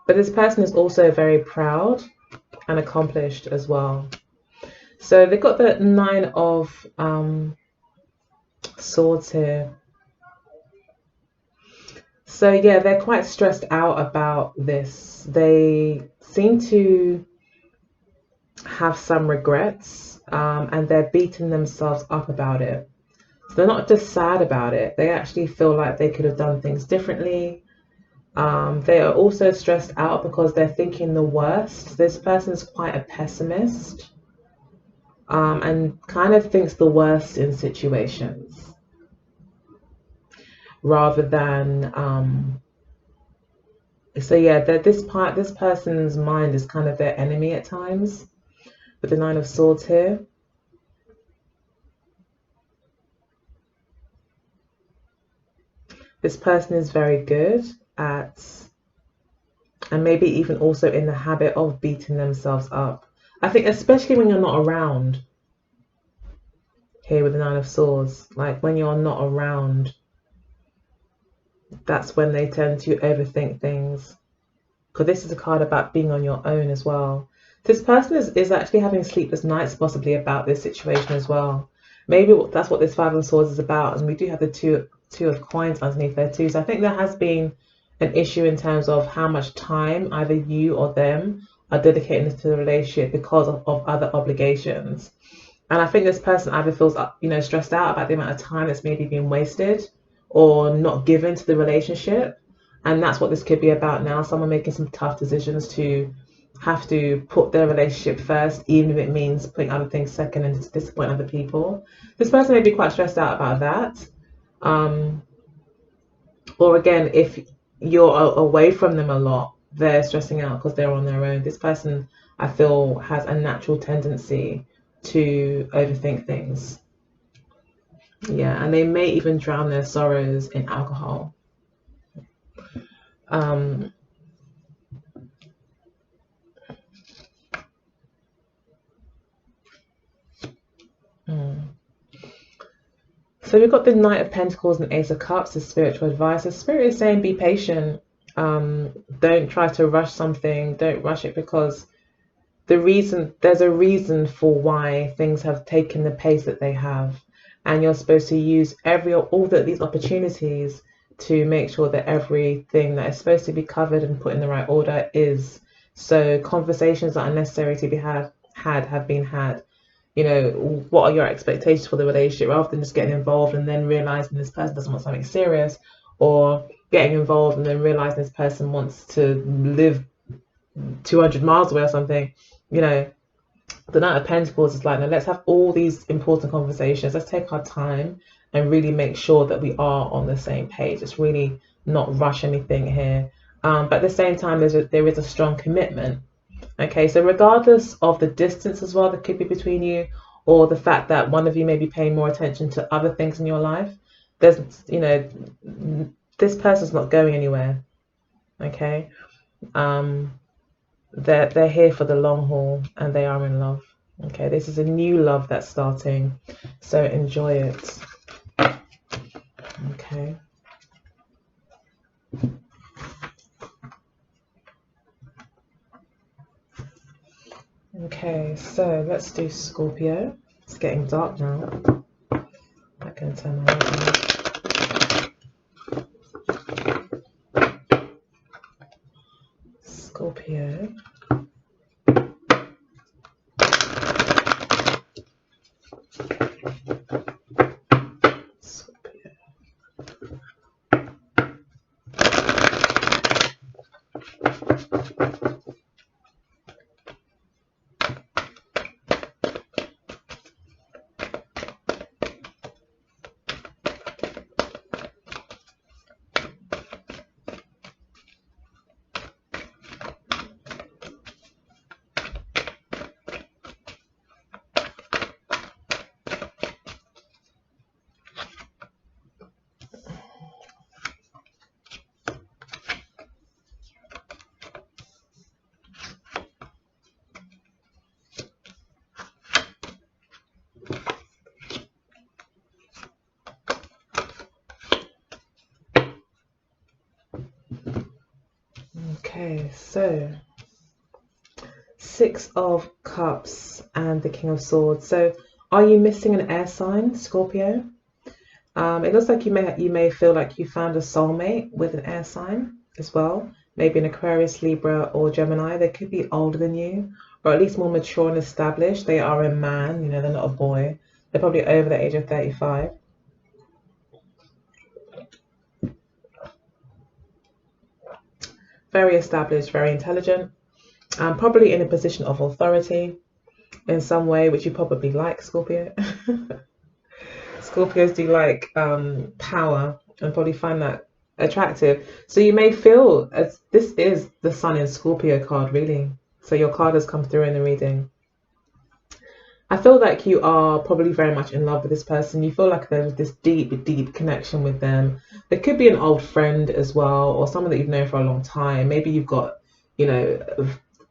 But this person is also very proud and accomplished as well. So they've got the Nine of Swords here. So yeah, they're quite stressed out about this. They seem to have some regrets, and they're beating themselves up about it. So they're not just sad about it. They actually feel like they could have done things differently. They are also stressed out because they're thinking the worst. This person's quite a pessimist, and kind of thinks the worst in situations rather than so yeah, this person's mind is kind of their enemy at times with the Nine of Swords here. This person is very good at and maybe even also in the habit of beating themselves up. I think especially when you're not around, here with the Nine of Swords, like when you're not around, that's when they tend to overthink things. Because this is a card about being on your own as well. This person is actually having sleepless nights possibly about this situation as well. Maybe that's what this Five of Swords is about. And we do have the two of coins underneath there too. So I think there has been an issue in terms of how much time either you or them are dedicating to the relationship because of other obligations. And I think this person either feels, stressed out about the amount of time that's maybe being wasted or not given to the relationship. And that's what this could be about now. Someone making some tough decisions to have to put their relationship first, even if it means putting other things second and to disappoint other people. This person may be quite stressed out about that. Or again, if you're away from them a lot, they're stressing out because they're on their own. This person, I feel, has a natural tendency to overthink things. Yeah, and they may even drown their sorrows in alcohol. So we've got the Knight of Pentacles and Ace of Cups as spiritual advice. The Spirit is saying be patient. Don't try to rush something. Don't rush it, because there's a reason for why things have taken the pace that they have. And you're supposed to use all these opportunities to make sure that everything that is supposed to be covered and put in the right order is. So conversations that are necessary to be have been had. What are your expectations for the relationship, rather than just getting involved and then realizing this person doesn't want something serious, or getting involved and then realizing this person wants to live 200 miles away or something. The Knight of Pentacles is like, no, let's have all these important conversations. Let's take our time and really make sure that we are on the same page. It's really not rush anything here. But at the same time, there is a strong commitment. Okay, so regardless of the distance as well that could be between you, or the fact that one of you may be paying more attention to other things in your life, this person's not going anywhere. Okay, they're here for the long haul, and they are in love. Okay, this is a new love that's starting, so enjoy it. Okay. Okay, so let's do Scorpio. It's getting dark now. I can turn my light on. Scorpio. Okay, so Six of Cups and the King of Swords. So are you missing an air sign, Scorpio? It looks like you may feel like you found a soulmate with an air sign as well. Maybe an Aquarius, Libra, or Gemini. They could be older than you, or at least more mature and established. They are a man, they're not a boy. They're probably over the age of 35. Very established, very intelligent, probably in a position of authority in some way, which you probably like, Scorpio. Scorpios do like power and probably find that attractive. So you may feel, as this is the Sun in Scorpio card, really. So your card has come through in the reading. I feel like you are probably very much in love with this person. You feel like there's this deep, deep connection with them. There could be an old friend as well, or someone that you've known for a long time. Maybe you've got you know,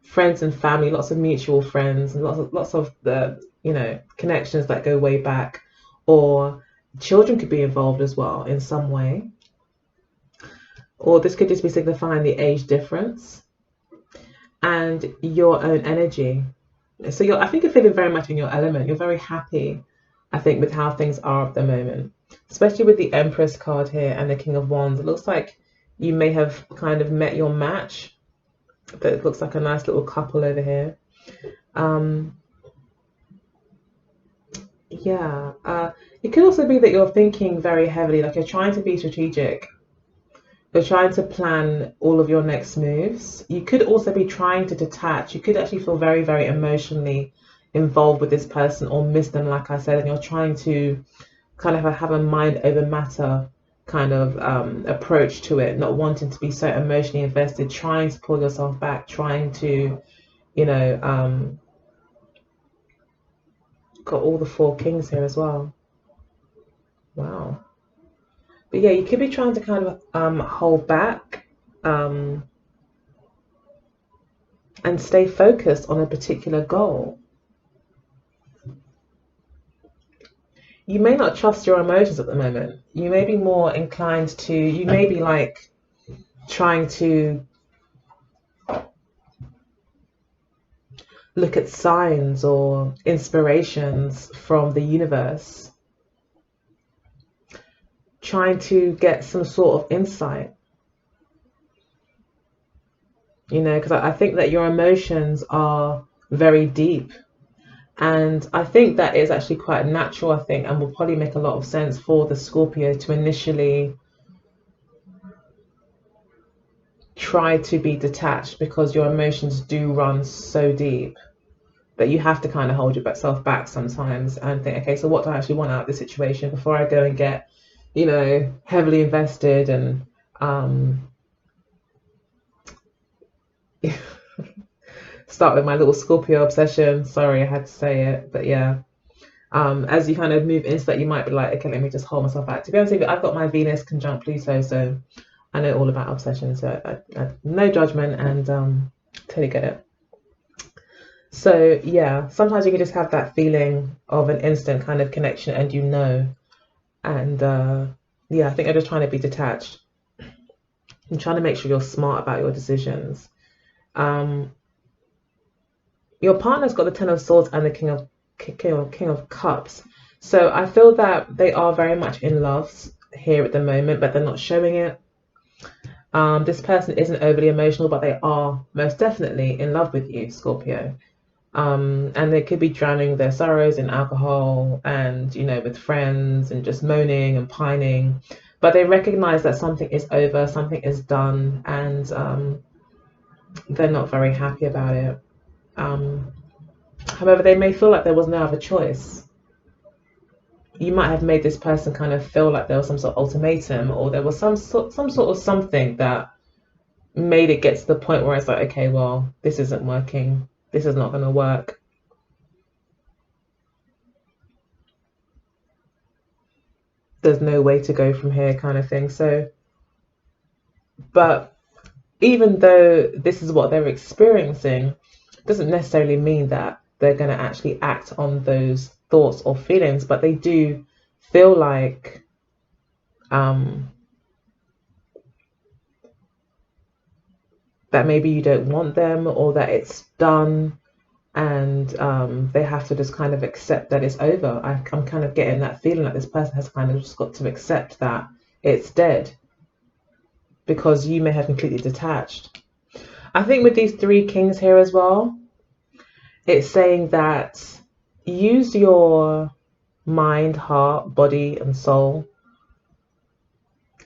friends and family, lots of mutual friends, and lots of the, you know, connections that go way back, or children could be involved as well in some way, or this could just be signifying the age difference and your own energy. So I think you're feeling very much in your element. You're very happy, I think, with how things are at the moment, especially with the Empress card here and the King of Wands. It looks like you may have kind of met your match. But it looks like a nice little couple over here. Yeah, it could also be that you're thinking very heavily, like you're trying to be strategic. You're trying to plan all of your next moves. You could also be trying to detach. You could actually feel very, very emotionally involved with this person or miss them, like I said, and you're trying to kind of have a mind over matter kind of approach to it, not wanting to be so emotionally invested, trying to pull yourself back, trying to, you know, got all the 4 kings here as well. Wow. But yeah, you could be trying to kind of hold back and stay focused on a particular goal. You may not trust your emotions at the moment. You may be more inclined to, you may be like trying to look at signs or inspirations from the universe, trying to get some sort of insight, you know, because I think that your emotions are very deep. And I think that is actually quite natural, I think, and will probably make a lot of sense for the Scorpio to initially try to be detached, because your emotions do run so deep that you have to kind of hold yourself back sometimes and think, okay, so what do I actually want out of this situation before I go and get, you know, heavily invested and start with my little Scorpio obsession. Sorry, I had to say it, but yeah. As you kind of move into that, you might be like, okay, let me just hold myself back. To be honest with you, I've got my Venus conjunct Pluto, so I know all about obsession. So no judgment, and totally get it. So yeah, sometimes you can just have that feeling of an instant kind of connection, and you know, and yeah, I think I'm just trying to be detached. I'm trying to make sure you're smart about your decisions. Your partner's got the Ten of Swords and the King of Cups. So I feel that they are very much in love here at the moment, but they're not showing it. This person isn't overly emotional, but they are most definitely in love with you, Scorpio. And they could be drowning their sorrows in alcohol and, you know, with friends and just moaning and pining. But they recognize that something is over, something is done, and they're not very happy about it. However, they may feel like there was no other choice. You might have made this person kind of feel like there was some sort of ultimatum, or there was some sort of something that made it get to the point where it's like, okay, well, this isn't working. This is not going to work. There's no way to go from here, kind of thing. So, but even though this is what they're experiencing, doesn't necessarily mean that they're going to actually act on those thoughts or feelings, but they do feel like that maybe you don't want them, or that it's done, and they have to just kind of accept that it's over. I'm kind of getting that feeling like this person has kind of just got to accept that it's dead, because you may have completely detached. I think with these 3 kings here as well, it's saying that use your mind, heart, body, and soul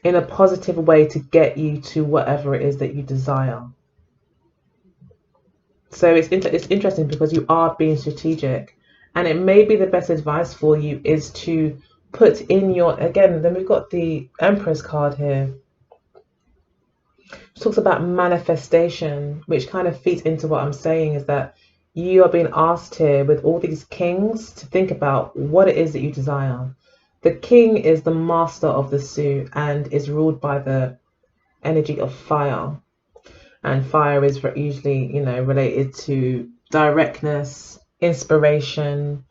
in a positive way to get you to whatever it is that you desire. So it's interesting because you are being strategic, and it may be the best advice for you is to put in your, again, then we've got the Empress card here. It talks about manifestation, which kind of feeds into what I'm saying, is that you are being asked here with all these kings to think about what it is that you desire. The king is the master of the suit and is ruled by the energy of fire. And fire is usually, you know, related to directness, inspiration,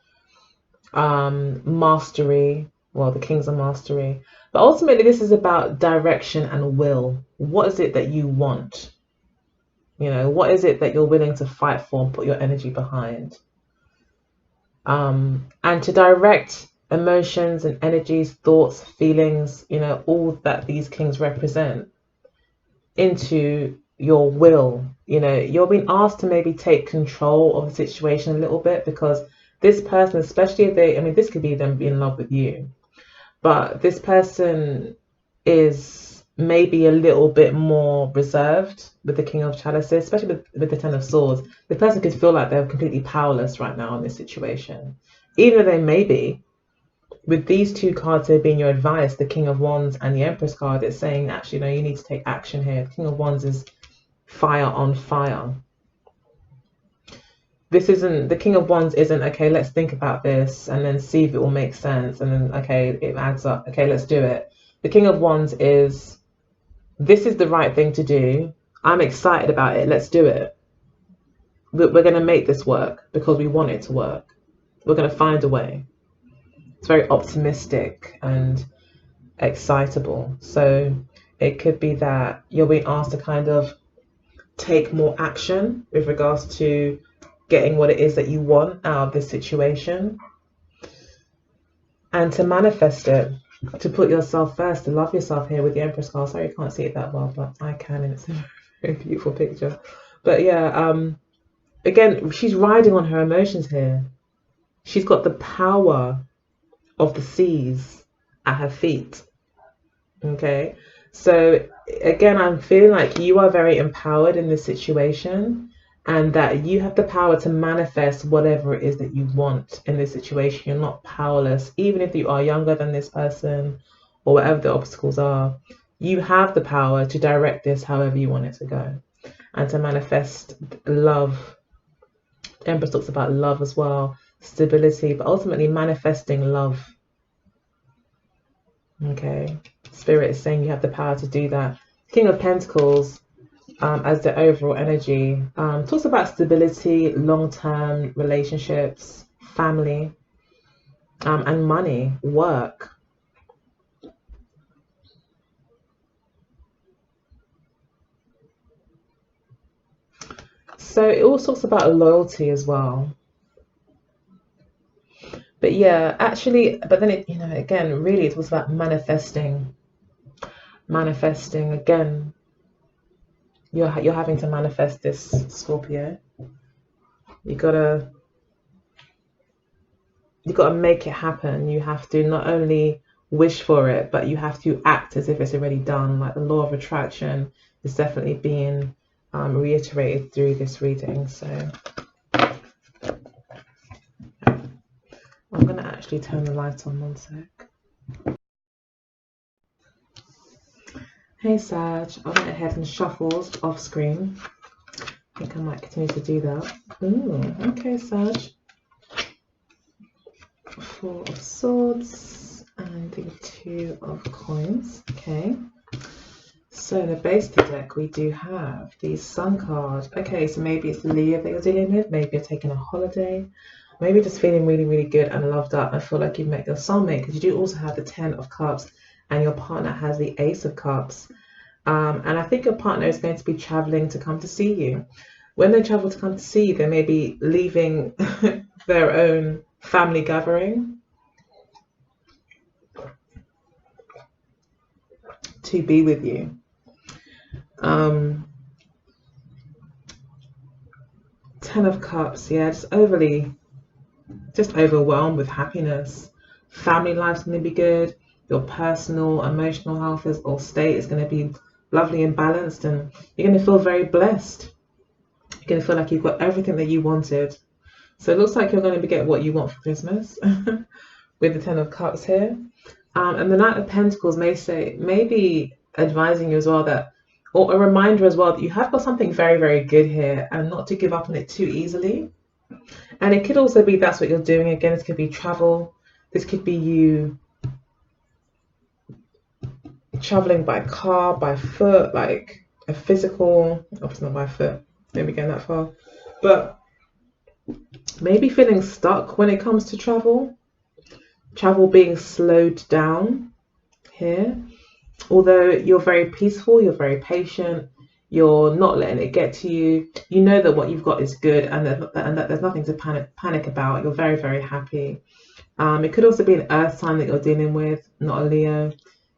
mastery. Well, the kings are mastery. But ultimately, this is about direction and will. What is it that you want? You know, what is it that you're willing to fight for and put your energy behind? And to direct emotions and energies, thoughts, feelings, you know, all that these kings represent into your will. You know, you're being asked to maybe take control of the situation a little bit, because this person, especially if they, I mean, this could be them being in love with you, but this person is maybe a little bit more reserved with the King of Chalices, especially with the Ten of Swords. The person could feel like they're completely powerless right now in this situation, even though they may be. With these two cards here being your advice, the King of Wands and the Empress card, it's saying, actually, no, you need to take action here. The King of Wands is fire on fire. This isn't, the King of Wands isn't, okay, let's think about this and then see if it will make sense. And then, okay, it adds up. Okay, let's do it. The King of Wands is, this is the right thing to do. I'm excited about it. Let's do it. We're going to make this work because we want it to work. We're going to find a way. It's very optimistic and excitable. So it could be that you're being asked to kind of take more action with regards to getting what it is that you want out of this situation, and to manifest it, to put yourself first, to love yourself here with the Empress card. Sorry, you can't see it that well, but I can, and it's a very beautiful picture. But yeah, again, she's riding on her emotions here. She's got the power of the seas at her feet. Okay, so again, I'm feeling like you are very empowered in this situation, and that you have the power to manifest whatever it is that you want in this situation. You're not powerless, even if you are younger than this person or whatever the obstacles are. You have the power to direct this however you want it to go, and to manifest love. Empress talks about love as well, stability, but ultimately manifesting love. Okay, Spirit is saying you have the power to do that. King of Pentacles, as the overall energy, talks about stability, long-term relationships, family, and money, work. So it also talks about loyalty as well. But yeah, actually, but then it, you know, again, really it was about manifesting again. You're having to manifest this, Scorpio. You gotta make it happen. You have to not only wish for it, but you have to act as if it's already done. Like the law of attraction is definitely being reiterated through this reading. So I'm gonna actually turn the light on, one sec. Hey Sag, I went ahead and shuffled off screen. I think I might continue to do that. Ooh, okay, Sag. Four of Swords and the Two of Coins. Okay. So in the base of the deck, we do have the Sun card. Okay, so maybe it's the Leo that you're dealing with. Maybe you're taking a holiday. Maybe just feeling really, really good and loved up and feel like you've met your soulmate, because you do also have the Ten of Cups and your partner has the Ace of Cups. And I think your partner is going to be traveling to come to see you. When they travel to come to see you, they may be leaving their own family gathering to be with you. Ten of Cups, yeah, just overwhelmed with happiness. Family life's going to be good. Your personal, emotional health or state is going to be lovely and balanced, and you're going to feel very blessed. You're going to feel like you've got everything that you wanted. So it looks like you're going to get what you want for Christmas with the Ten of Cups here. And the Knight of Pentacles may be advising you as well that, or a reminder as well, that you have got something very, very good here, and not to give up on it too easily. And it could also be that's what you're doing. Again, this could be travel. This could be you traveling by car, by foot, like a physical, oh, it's not my foot, maybe going that far, but maybe feeling stuck when it comes to travel being slowed down here. Although you're very peaceful, you're very patient, you're not letting it get to you. You know that what you've got is good, and that there's nothing to panic about. You're very, very happy. It could also be an earth sign that you're dealing with, not a Leo.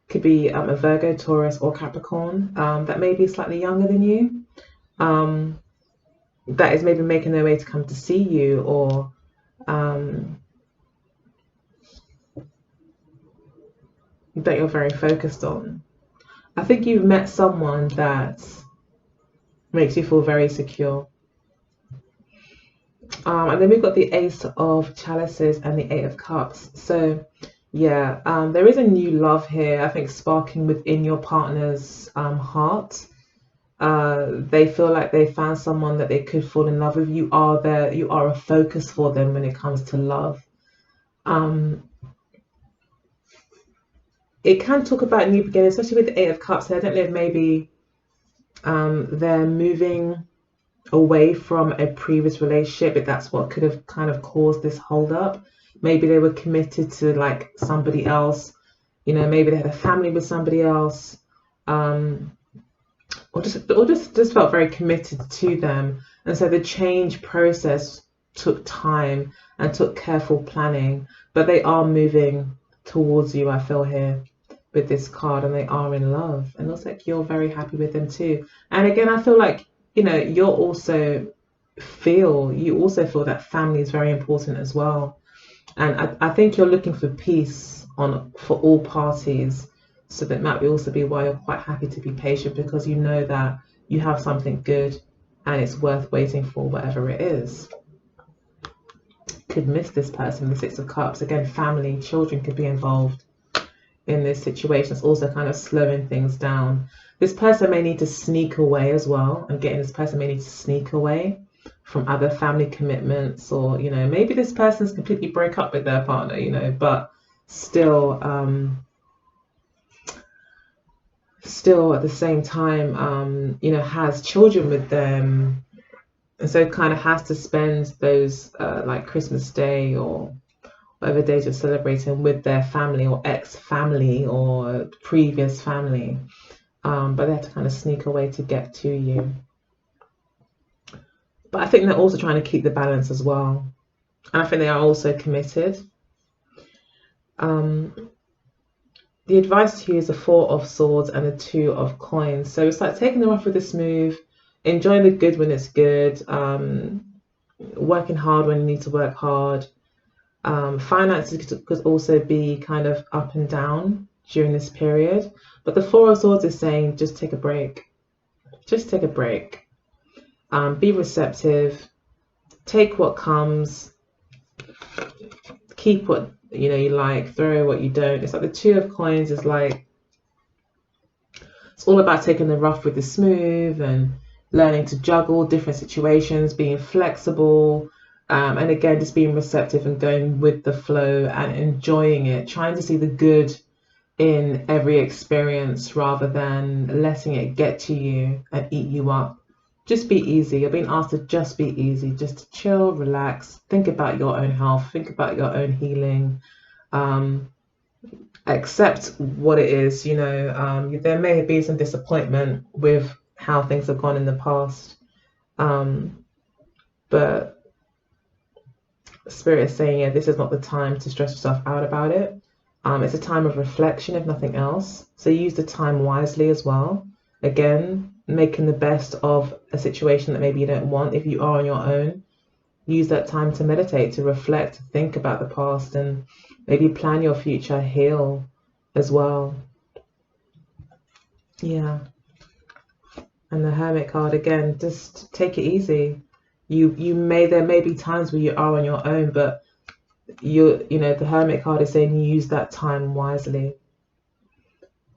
Could be a Virgo, Taurus, or Capricorn that may be slightly younger than you. That is maybe making their way to come to see you, or that you're very focused on. I think you've met someone that makes you feel very secure. And then we've got the Ace of Chalices and the Eight of Cups. So yeah, there is a new love here, I think, sparking within your partner's heart. They feel like they found someone that they could fall in love with. You are a focus for them when it comes to love. It can talk about new beginnings, especially with the Eight of Cups. I don't know if maybe they're moving away from a previous relationship, if that's what could have kind of caused this hold up. Maybe they were committed to like somebody else, you know, maybe they had a family with somebody else, or just felt very committed to them. And so the change process took time and took careful planning, but they are moving towards you, I feel here with this card, and they are in love, and it looks like you're very happy with them too. And again, I feel like, you know, you also feel that family is very important as well. And I think you're looking for peace for all parties. So that might also be why you're quite happy to be patient, because you know that you have something good and it's worth waiting for, whatever it is. Could miss this person, the Six of Cups. Again, family, children could be involved in this situation. It's also kind of slowing things down. This person may need to sneak away as well. I'm getting this person may need to sneak away from other family commitments, or, you know, maybe this person's completely broke up with their partner, you know, but still at the same time, you know, has children with them, and so kind of has to spend those like Christmas Day or whatever days you're celebrating with their family or ex-family or previous family, but they have to kind of sneak away to get to you. But I think they're also trying to keep the balance as well, and I think they are also committed. The advice to you is the Four of Swords and the Two of Coins. So it's like taking them off with a smooth, enjoying the good when it's good, working hard when you need to work hard. Finances could also be kind of up and down during this period. But the Four of Swords is saying just take a break. Just take a break. Be receptive. Take what comes. Keep what you like, throw what you don't. It's like the Two of Coins is like, it's all about taking the rough with the smooth and learning to juggle different situations, being flexible, and again, just being receptive and going with the flow and enjoying it, trying to see the good in every experience rather than letting it get to you and eat you up. Just be easy. You're being asked to just be easy, just to chill, relax, think about your own health, think about your own healing, accept what it is. You know, there may be some disappointment with how things have gone in the past, but Spirit is saying, yeah, this is not the time to stress yourself out about it. It's a time of reflection, if nothing else. So use the time wisely as well. Again, making the best of a situation that maybe you don't want. If you are on your own, use that time to meditate, to reflect, think about the past, and maybe plan your future, heal as well. Yeah. And the Hermit card again, just take it easy. There may be times where you are on your own, but you know, the Hermit card is saying use that time wisely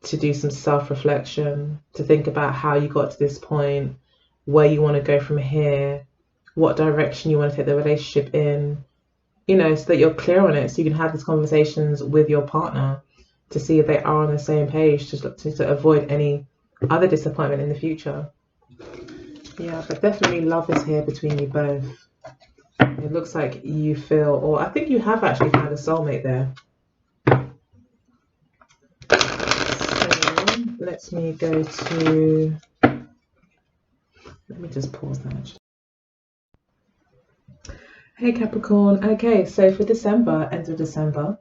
to do some self-reflection, to think about how you got to this point, where you want to go from here, what direction you want to take the relationship in, you know, so that you're clear on it, so you can have these conversations with your partner to see if they are on the same page, to avoid any other disappointment in the future. Yeah, but definitely love is here between you both. It looks like you feel, or I think you have actually found a soulmate there. So let me go to, let me just pause that. Hey Capricorn. Okay, so for December, end of December,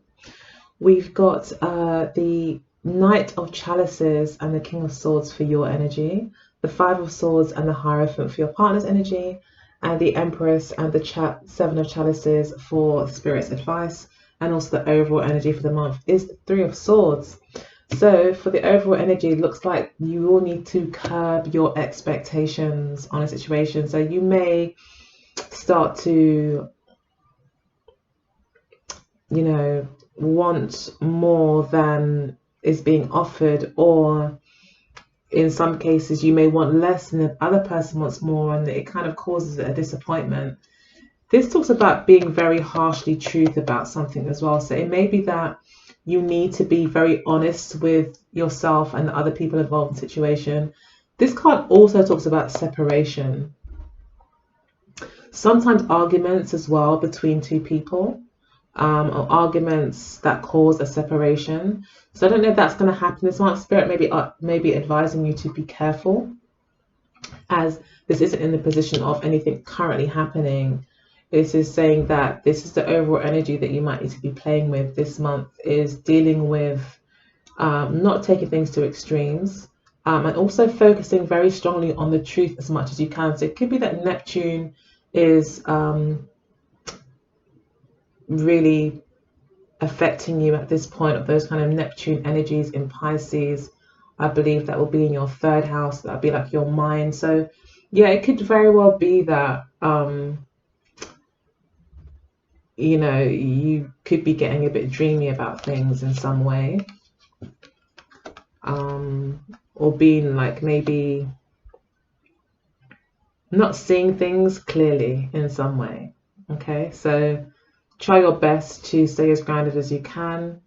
we've got the Knight of Chalices and the King of Swords for your energy, the Five of Swords and the Hierophant for your partner's energy, and the Empress and the Seven of Chalices for Spirit's advice, and also the overall energy for the month is the Three of Swords. So for the overall energy, it looks like you will need to curb your expectations on a situation. So you may start to, you know, want more than is being offered, or in some cases you may want less and the other person wants more, and it kind of causes a disappointment. This talks about being very harshly truth about something as well. So it may be that you need to be very honest with yourself and the other people involved in the situation. This card also talks about separation. Sometimes arguments as well between two people, or arguments that cause a separation. So I don't know if that's going to happen this month. Spirit maybe advising you to be careful, as this isn't in the position of anything currently happening. This is saying that this is the overall energy that you might need to be playing with this month, is dealing with not taking things to extremes, and also focusing very strongly on the truth as much as you can. So it could be that Neptune is really affecting you at this point, of those kind of Neptune energies in Pisces. I believe that will be in your third house. That'll be like your mind. So yeah, it could very well be that you know, you could be getting a bit dreamy about things in some way, or being like maybe not seeing things clearly in some way. Okay, so try your best to stay as grounded as you can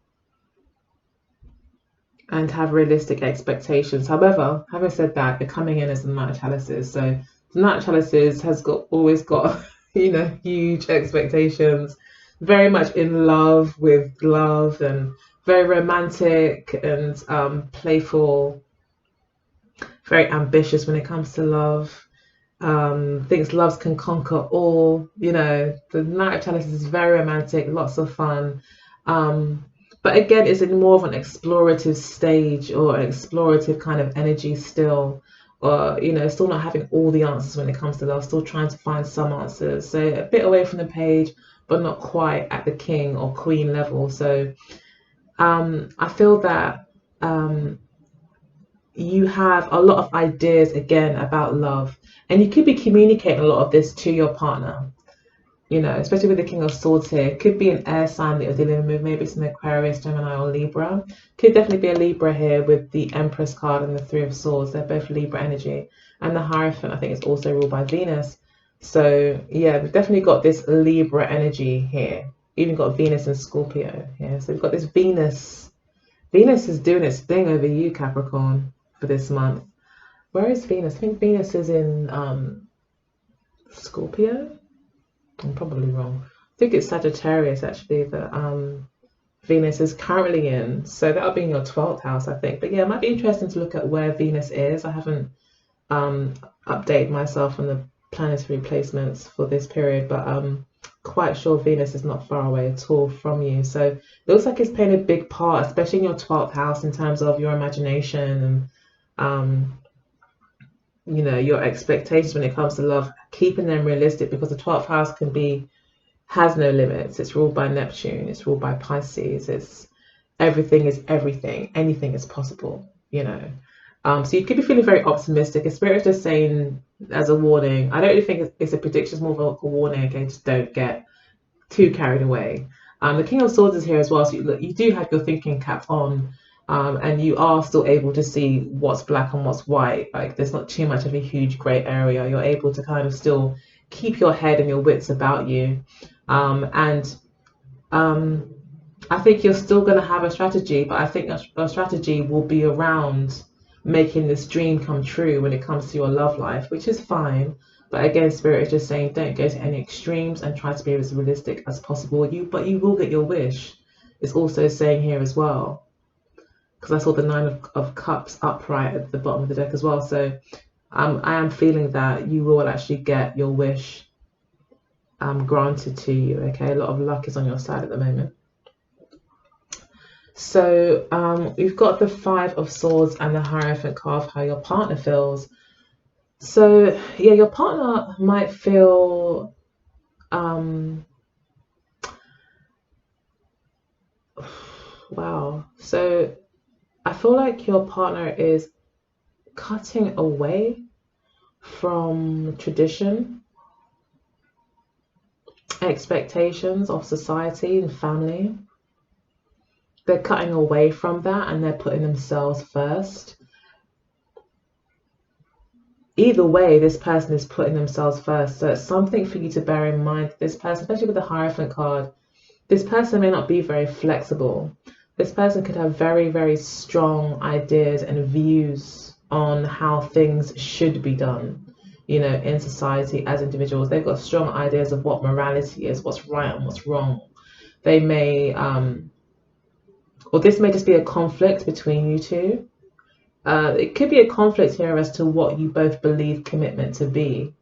and have realistic expectations. However, having said that, you're coming in as the Knight of Chalices. So the Knight of Chalices has always got you know, huge expectations, very much in love with love, and very romantic and playful, very ambitious when it comes to love. Thinks loves can conquer all. You know, the Knight of Chalices is very romantic, lots of fun. But again, it's in more of an explorative stage, or an explorative kind of energy still, or, you know, still not having all the answers when it comes to love, still trying to find some answers. So a bit away from the page, but not quite at the king or queen level. So I feel that you have a lot of ideas again about love, and you could be communicating a lot of this to your partner. You know, especially with the King of Swords here. It could be an air sign that you're dealing with. Maybe it's an Aquarius, Gemini, or Libra. Could definitely be a Libra here with the Empress card and the Three of Swords. They're both Libra energy. And the Hierophant, I think, is also ruled by Venus. So yeah, we've definitely got this Libra energy here. Even got Venus and Scorpio here. So we've got this Venus. Venus is doing its thing over you, Capricorn, for this month. Where is Venus? I think Venus is in Scorpio. I'm probably wrong. I think it's Sagittarius actually that Venus is currently in. So that'll be in your 12th house, I think. But yeah, it might be interesting to look at where Venus is. I haven't updated myself on the planetary placements for this period, but I'm quite sure Venus is not far away at all from you. So it looks like it's playing a big part, especially in your 12th house, in terms of your imagination and you know, your expectations when it comes to love, keeping them realistic, because the 12th house has no limits. It's ruled by Neptune, it's ruled by Pisces. It's everything is everything, anything is possible, you know. So you could be feeling very optimistic. Spirit is just saying as a warning. I don't really think it's a prediction, it's more of a warning. Again, just don't get too carried away. The King of Swords is here as well, so you do have your thinking cap on. And you are still able to see what's black and what's white. Like, there's not too much of a huge grey area. You're able to kind of still keep your head and your wits about you. I think you're still going to have a strategy, but I think a strategy will be around making this dream come true when it comes to your love life, which is fine. But again, Spirit is just saying don't go to any extremes and try to be as realistic as possible. But you will get your wish. It's also saying here as well, because I saw the Nine of Cups upright at the bottom of the deck as well. So I am feeling that you will actually get your wish granted to you. Okay, a lot of luck is on your side at the moment. So we've got the Five of Swords and the Hierophant card of how your partner feels. So yeah, your partner might feel wow. So I feel like your partner is cutting away from tradition, expectations of society and family. They're cutting away from that and they're putting themselves first. Either way, this person is putting themselves first. So it's something for you to bear in mind. This person, especially with the Hierophant card, this person may not be very flexible. This person could have very, very strong ideas and views on how things should be done, you know, in society as individuals. They've got strong ideas of what morality is, what's right and what's wrong. They may, or this may just be a conflict between you two. It could be a conflict here as to what you both believe commitment to be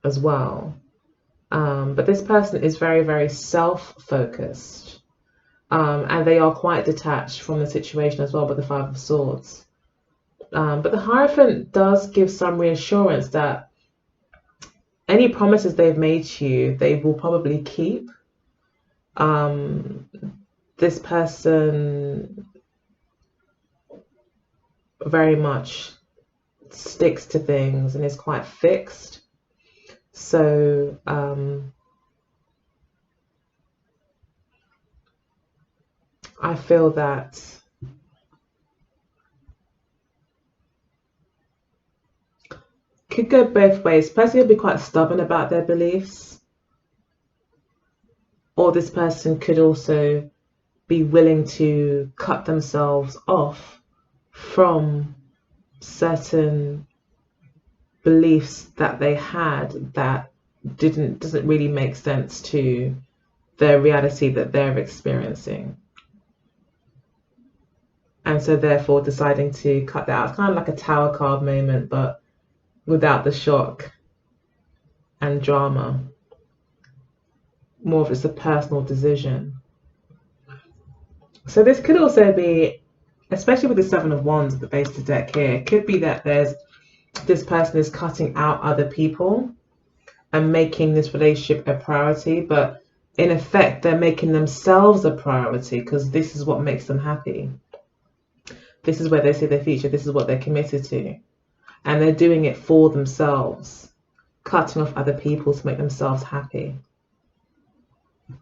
as well. But this person is very, very self-focused. And they are quite detached from the situation as well with the Five of Swords. But the Hierophant does give some reassurance that any promises they've made to you, they will probably keep. This person very much sticks to things and is quite fixed. So I feel that could go both ways. Person will be quite stubborn about their beliefs, or this person could also be willing to cut themselves off from certain beliefs that they had that doesn't really make sense to the reality that they're experiencing. And so therefore deciding to cut that out. It's kind of like a Tower card moment, but without the shock and drama. More of just a personal decision. So this could also be, especially with the Seven of Wands at the base of the deck here, it could be that this person is cutting out other people and making this relationship a priority, but in effect they're making themselves a priority because this is what makes them happy. This is where they see their future. This is what they're committed to. And they're doing it for themselves, cutting off other people to make themselves happy. And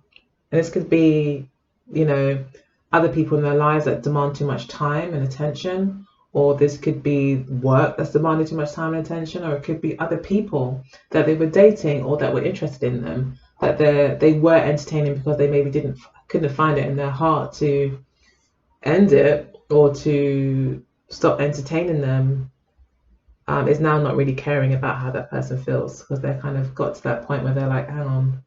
this could be, you know, other people in their lives that demand too much time and attention, or this could be work that's demanding too much time and attention, or it could be other people that they were dating or that were interested in them, that they were entertaining because they maybe couldn't find it in their heart to end it or to stop entertaining them. Is now not really caring about how that person feels because they're kind of got to that point where they're like, hang on,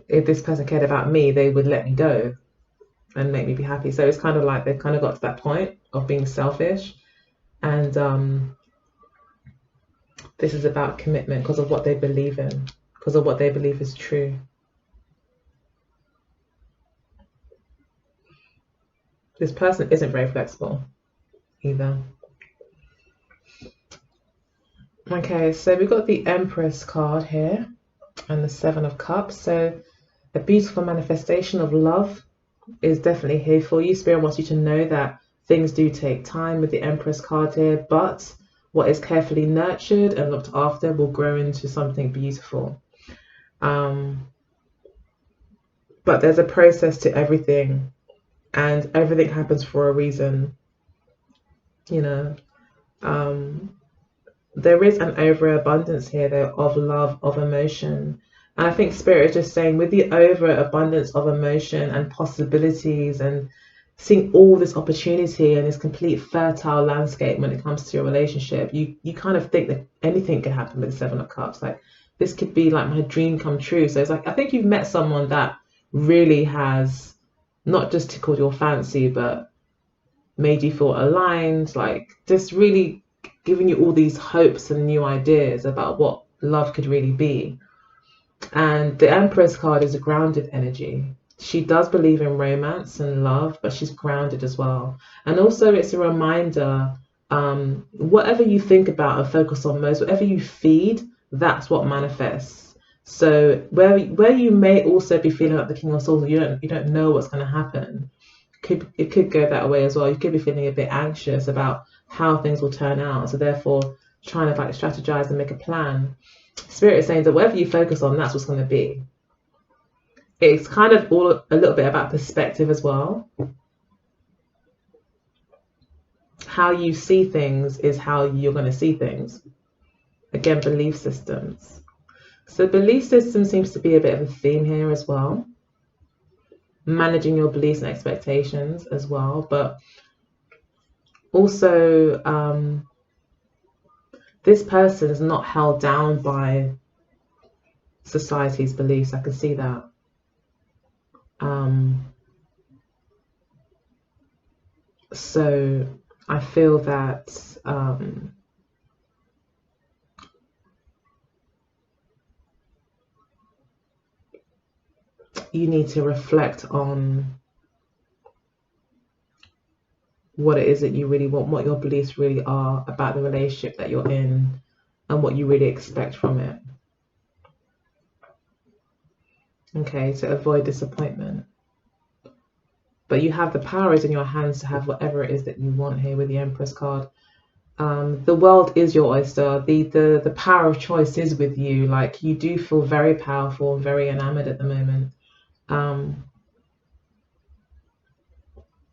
if this person cared about me, they would let me go and make me be happy. So it's kind of like they've kind of got to that point of being selfish. And this is about commitment because of what they believe in, because of what they believe is true. This person isn't very flexible either. Okay, so we've got the Empress card here and the Seven of Cups. So a beautiful manifestation of love is definitely here for you. Spirit wants you to know that things do take time with the Empress card here, but what is carefully nurtured and looked after will grow into something beautiful. But there's a process to everything, and everything happens for a reason, you know. There is an overabundance here though of love, of emotion. And I think Spirit is just saying with the overabundance of emotion and possibilities and, seeing all this opportunity and this complete fertile landscape when it comes to your relationship. You kind of think that anything can happen with the Seven of Cups. Like, this could be like my dream come true. So it's like, I think you've met someone that really has not just tickled your fancy, but made you feel aligned, like just really giving you all these hopes and new ideas about what love could really be. And the Empress card is a grounded energy. She does believe in romance and love, but she's grounded as well. And also it's a reminder, whatever you think about and focus on most, whatever you feed, that's what manifests. So where you may also be feeling like the King of Swords, you don't know what's going to happen. It could go that way as well. You could be feeling a bit anxious about how things will turn out. So therefore, trying to like strategize and make a plan. Spirit is saying that whatever you focus on, that's what's going to be. It's kind of all a little bit about perspective as well. How you see things is how you're going to see things. Again, belief systems. So belief system seems to be a bit of a theme here as well. Managing your beliefs and expectations as well, but also this person is not held down by society's beliefs. I can see that. So I feel that you need to reflect on what it is that you really want, what your beliefs really are about the relationship that you're in, and what you really expect from it. Okay, to avoid disappointment. But you have the power in your hands to have whatever it is that you want here with the Empress card. The world is your oyster. The power of choice is with you. Like, you do feel very powerful and very enamored at the moment. And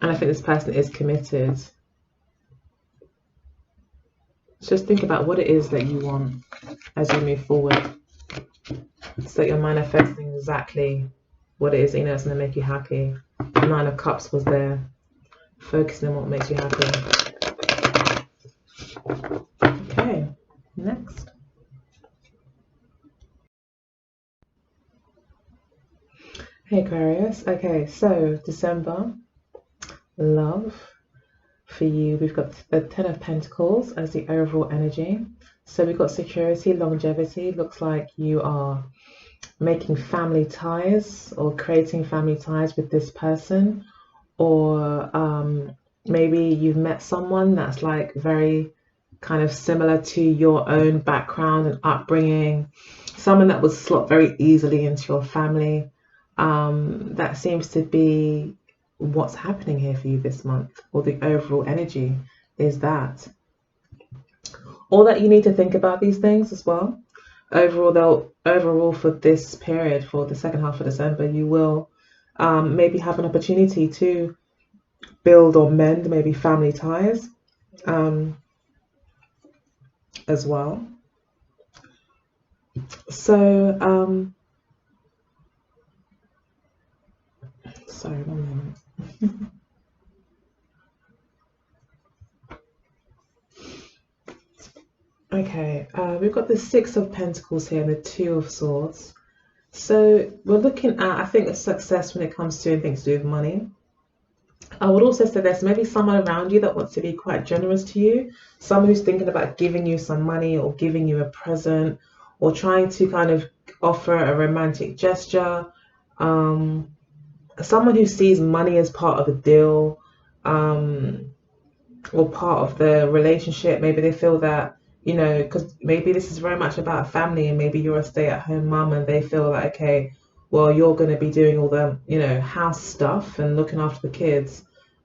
I think this person is committed. Just think about what it is that you want as you move forward, so that you're manifesting exactly what it is that you know is going to make you happy. The Nine of Cups was there. Focusing on what makes you happy. Okay, next. Hey Aquarius. Okay, so December, love for you. We've got the Ten of Pentacles as the overall energy. So we've got security, longevity. Looks like you are making family ties or creating family ties with this person, or maybe you've met someone that's like very kind of similar to your own background and upbringing, someone that would slot very easily into your family. That seems to be what's happening here for you this month, or the overall energy is that. Or that you need to think about these things as well. Overall for this period, for the second half of December, you will maybe have an opportunity to build or mend maybe family ties as well. So sorry, 1 moment. Okay, we've got the Six of Pentacles here and the Two of Swords. So we're looking at, I think, a success when it comes to anything to do with money. I would also say there's maybe someone around you that wants to be quite generous to you. Someone who's thinking about giving you some money or giving you a present or trying to kind of offer a romantic gesture. Someone who sees money as part of a deal or part of the relationship. Maybe they feel that, you know, because maybe this is very much about family and maybe you're a stay-at-home mum and they feel like, okay, well, you're going to be doing all the, you know, house stuff and looking after the kids.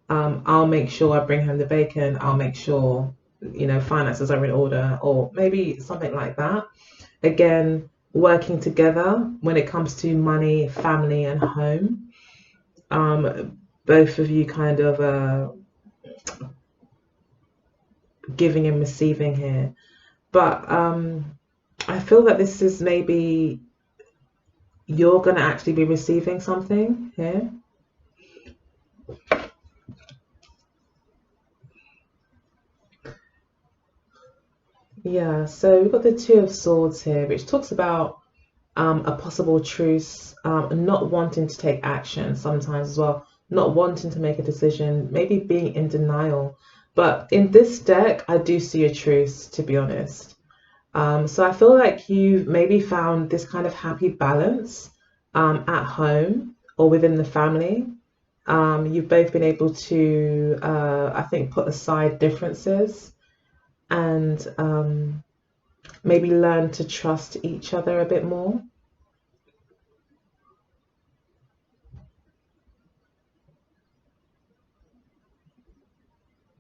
I'll make sure I bring home the bacon. I'll make sure, you know, finances are in order, or maybe something like that. Again, working together when it comes to money, family and home. Both of you kind of giving and receiving here. But I feel that this is maybe you're going to actually be receiving something here. Yeah, so we've got the Two of Swords here, which talks about a possible truce, not wanting to take action sometimes as well, not wanting to make a decision, maybe being in denial. But in this deck, I do see a truce, to be honest. So I feel like you've maybe found this kind of happy balance at home or within the family. You've both been able to, I think, put aside differences and maybe learn to trust each other a bit more.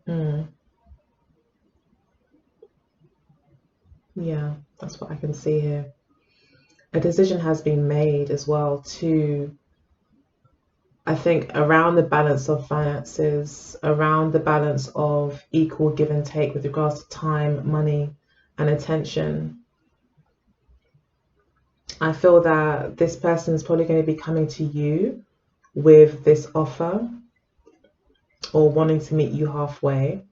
Mm, yeah, that's what I can see here. A decision has been made as well to, I think, around the balance of finances, around the balance of equal give and take with regards to time, money, and attention. I feel that this person is probably going to be coming to you with this offer or wanting to meet you halfway.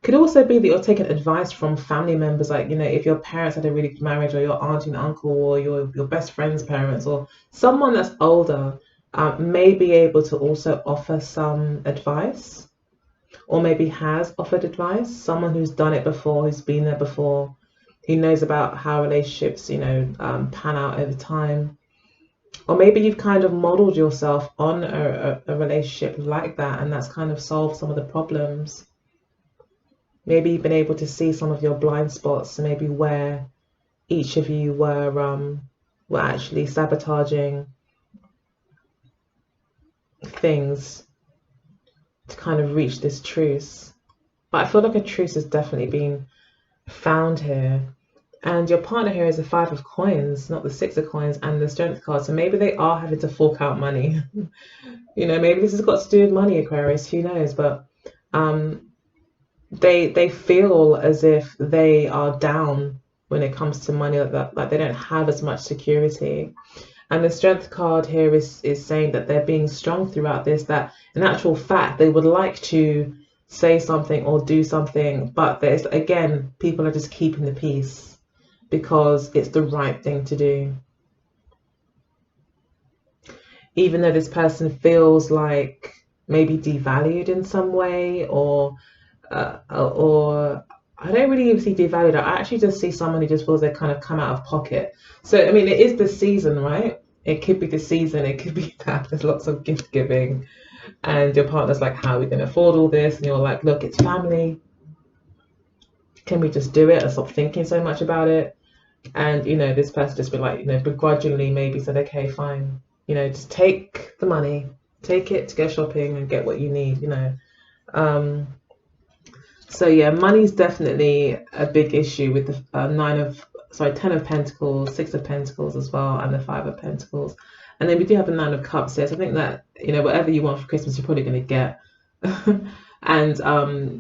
Could also be that you're taking advice from family members, like, you know, if your parents had a really good marriage, or your aunt and uncle, or your best friend's parents, or someone that's older, may be able to also offer some advice, or maybe has offered advice. Someone who's done it before, who's been there before, who knows about how relationships, you know, pan out over time. Or maybe you've kind of modeled yourself on a relationship like that, and that's kind of solved some of the problems. Maybe you've been able to see some of your blind spots, maybe where each of you were actually sabotaging things to kind of reach this truce. But I feel like a truce has definitely been found here. And your partner here is the Five of Coins, not the Six of Coins, and the Strength card. So maybe they are having to fork out money. You know, maybe this has got to do with money, Aquarius, who knows? But they feel as if they are down when it comes to money, like they don't have as much security. And the Strength card here is saying that they're being strong throughout this, that in actual fact they would like to say something or do something, but there's, again, people are just keeping the peace because it's the right thing to do. Even though this person feels like maybe devalued in some way, or I don't really even see devalued. I actually just see someone who just feels they kind of come out of pocket. So, I mean, it is the season, right? It could be the season. It could be that there's lots of gift giving and your partner's like, how are we going to afford all this? And you're like, look, it's family. Can we just do it and stop thinking so much about it? And, you know, this person just been like, you know, begrudgingly maybe said, okay, fine. You know, just take the money, take it to go shopping and get what you need, you know. So yeah, money's definitely a big issue with the 10 of Pentacles, 6 of Pentacles as well, and the 5 of Pentacles. And then we do have the 9 of Cups here. So I think that, you know, whatever you want for Christmas, you're probably going to get. And,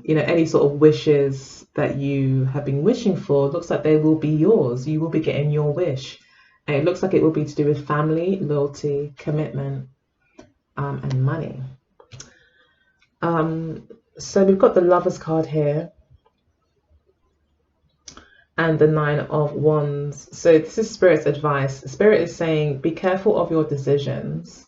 you know, any sort of wishes that you have been wishing for, looks like they will be yours. You will be getting your wish. And it looks like it will be to do with family, loyalty, commitment, and money. So we've got the Lovers card here and the 9 of Wands. So this is Spirit's advice. Spirit is saying, be careful of your decisions.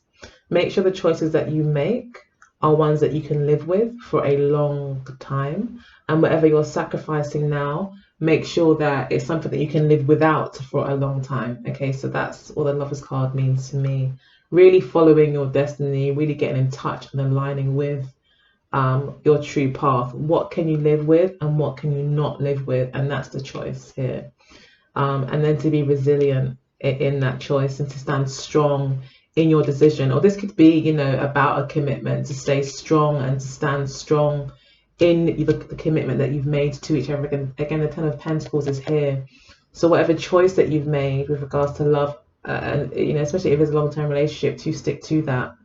Make sure the choices that you make are ones that you can live with for a long time. And whatever you're sacrificing now, make sure that it's something that you can live without for a long time. Okay, so that's what the Lovers card means to me. Really following your destiny, really getting in touch and aligning with your true path. What can you live with and what can you not live with? And that's the choice here. And then to be resilient in that choice and to stand strong in your decision. Or this could be, you know, about a commitment, to stay strong and to stand strong in the commitment that you've made to each other. Again, the 10 of Pentacles is here. So whatever choice that you've made with regards to love, and, you know, especially if it's a long-term relationship, to stick to that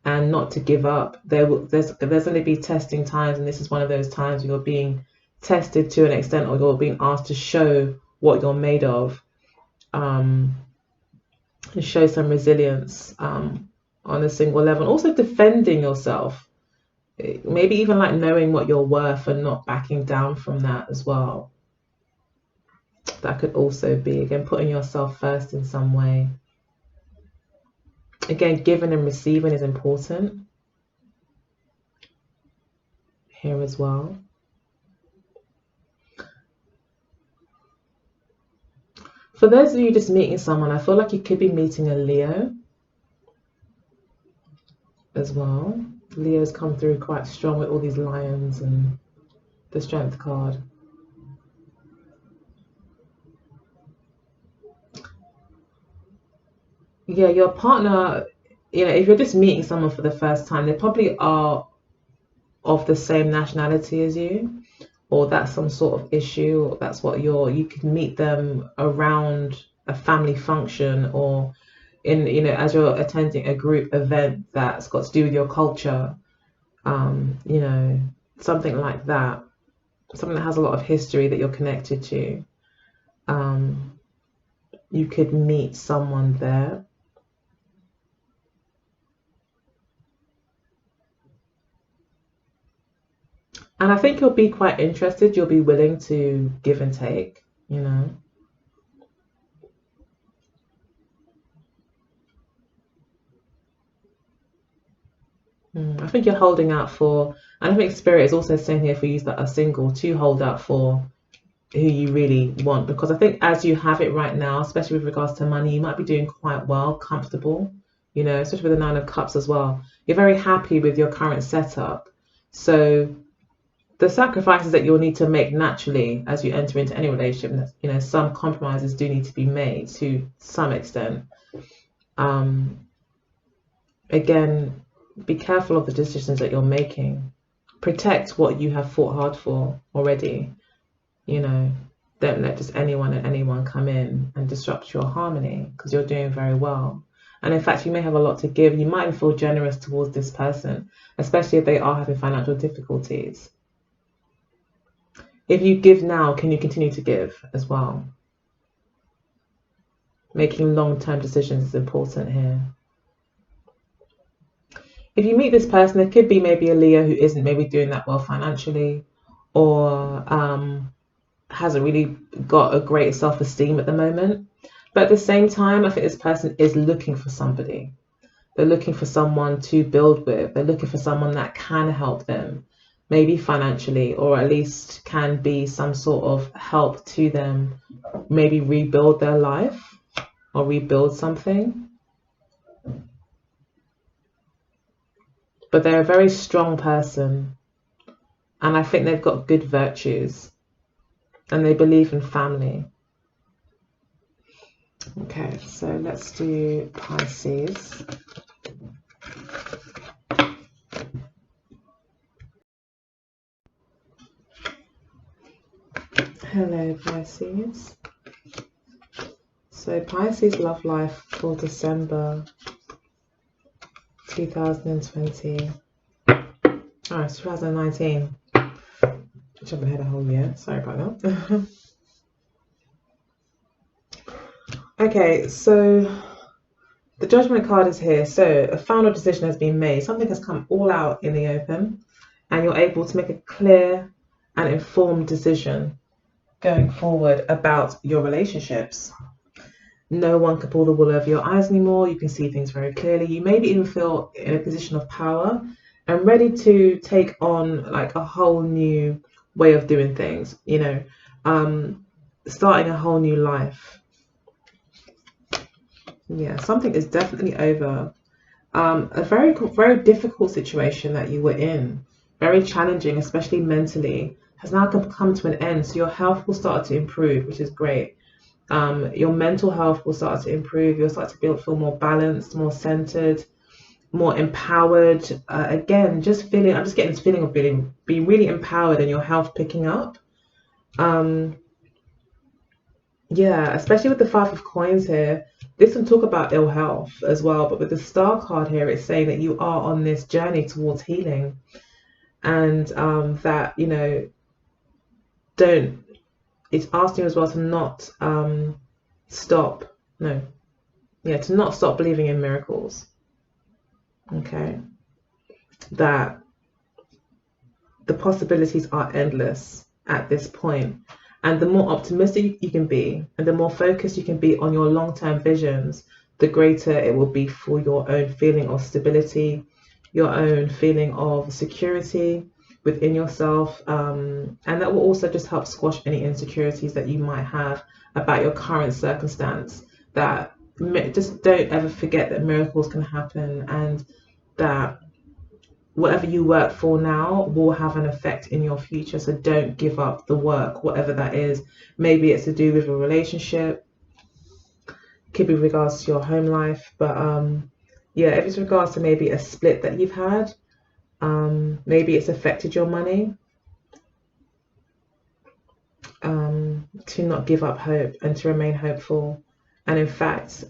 and not to give up. There's going to be testing times, and this is one of those times where you're being tested to an extent, or you're being asked to show what you're made of, and show some resilience on a single level. Also defending yourself maybe even like knowing what you're worth and not backing down from that as well. That could also be, again, putting yourself first in some way. Again, giving and receiving is important here as well. For those of you just meeting someone, I feel like you could be meeting a Leo as well. Leo's come through quite strong with all these lions and the Strength card. Yeah, your partner, you know, if you're just meeting someone for the first time, they probably are of the same nationality as you, or that's some sort of issue, or that's what you could meet them around a family function, or in, you know, as you're attending a group event that's got to do with your culture, you know, something like that, something that has a lot of history that you're connected to. You could meet someone there. And I think you'll be quite interested. You'll be willing to give and take, you know. I think you're holding out for, and I think Spirit is also saying here for you that are single to hold out for who you really want. Because I think as you have it right now, especially with regards to money, you might be doing quite well, comfortable, you know, especially with the 9 of Cups as well. You're very happy with your current setup. So the sacrifices that you'll need to make naturally as you enter into any relationship, you know, some compromises do need to be made to some extent. Again, be careful of the decisions that you're making. Protect what you have fought hard for already. You know, don't let just anyone and anyone come in and disrupt your harmony, because you're doing very well. And in fact, you may have a lot to give. You might feel generous towards this person, especially if they are having financial difficulties. If you give now, can you continue to give as well? Making long-term decisions is important here. If you meet this person, it could be maybe a Leo who isn't maybe doing that well financially, or hasn't really got a great self-esteem at the moment. But at the same time, I think this person is looking for somebody. They're looking for someone to build with. They're looking for someone that can help them, maybe financially, or at least can be some sort of help to them, maybe rebuild their life or rebuild something. But they're a very strong person, and I think they've got good virtues, and they believe in family. Okay, so let's do Pisces. Hello, Pisces. So Pisces love life for December 2020. Oh, it's 2019. Jumping ahead a whole year. Sorry about that. Okay, so the Judgment card is here. So a final decision has been made. Something has come all out in the open, and you're able to make a clear and informed decision going forward about your relationships. No one can pull the wool over your eyes anymore. You can see things very clearly. You maybe even feel in a position of power and ready to take on like a whole new way of doing things, you know, starting a whole new life. Yeah, something is definitely over. A very, very difficult situation that you were in, very challenging, especially mentally, has now come to an end. So your health will start to improve, which is great. Your mental health will start to improve. You'll start to feel more balanced, more centered, more empowered. Again, just feeling, I'm just getting this feeling of being really empowered and your health picking up. Yeah, especially with the 5 of Coins here. This can talk about ill health as well, but with the Star card here, it's saying that you are on this journey towards healing, and that, you know, it's asking you as well to not to not stop believing in miracles. Okay, that the possibilities are endless at this point. And the more optimistic you can be, and the more focused you can be on your long-term visions, the greater it will be for your own feeling of stability, your own feeling of security within yourself. And that will also just help squash any insecurities that you might have about your current circumstance. That just don't ever forget that miracles can happen, and that whatever you work for now will have an effect in your future. So don't give up the work, whatever that is. Maybe it's to do with a relationship, could be regards to your home life, but yeah, if it's regards to maybe a split that you've had, maybe it's affected your money, to not give up hope and to remain hopeful. And in fact,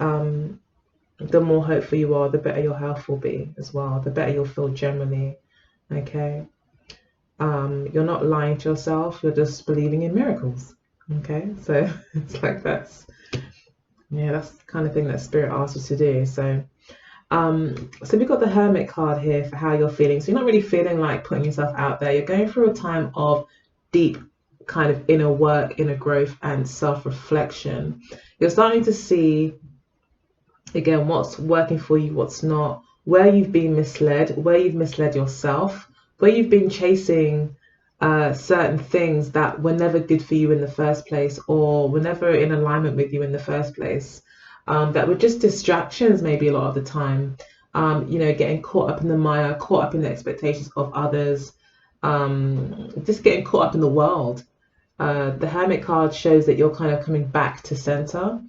the more hopeful you are, the better your health will be as well, the better you'll feel generally. Okay, you're not lying to yourself, you're just believing in miracles. Okay, so it's like that's the kind of thing that Spirit asks us to do. So we've got the Hermit card here for how you're feeling. So you're not really feeling like putting yourself out there. You're going through a time of deep kind of inner work, inner growth, and self-reflection. You're starting to see again what's working for you, what's not, where you've been misled, where you've misled yourself, where you've been chasing certain things that were never good for you in the first place, or were never in alignment with you in the first place, that were just distractions maybe a lot of the time. You know, getting caught up in the mire, caught up in the expectations of others, just getting caught up in the world. The Hermit card shows that you're kind of coming back to center,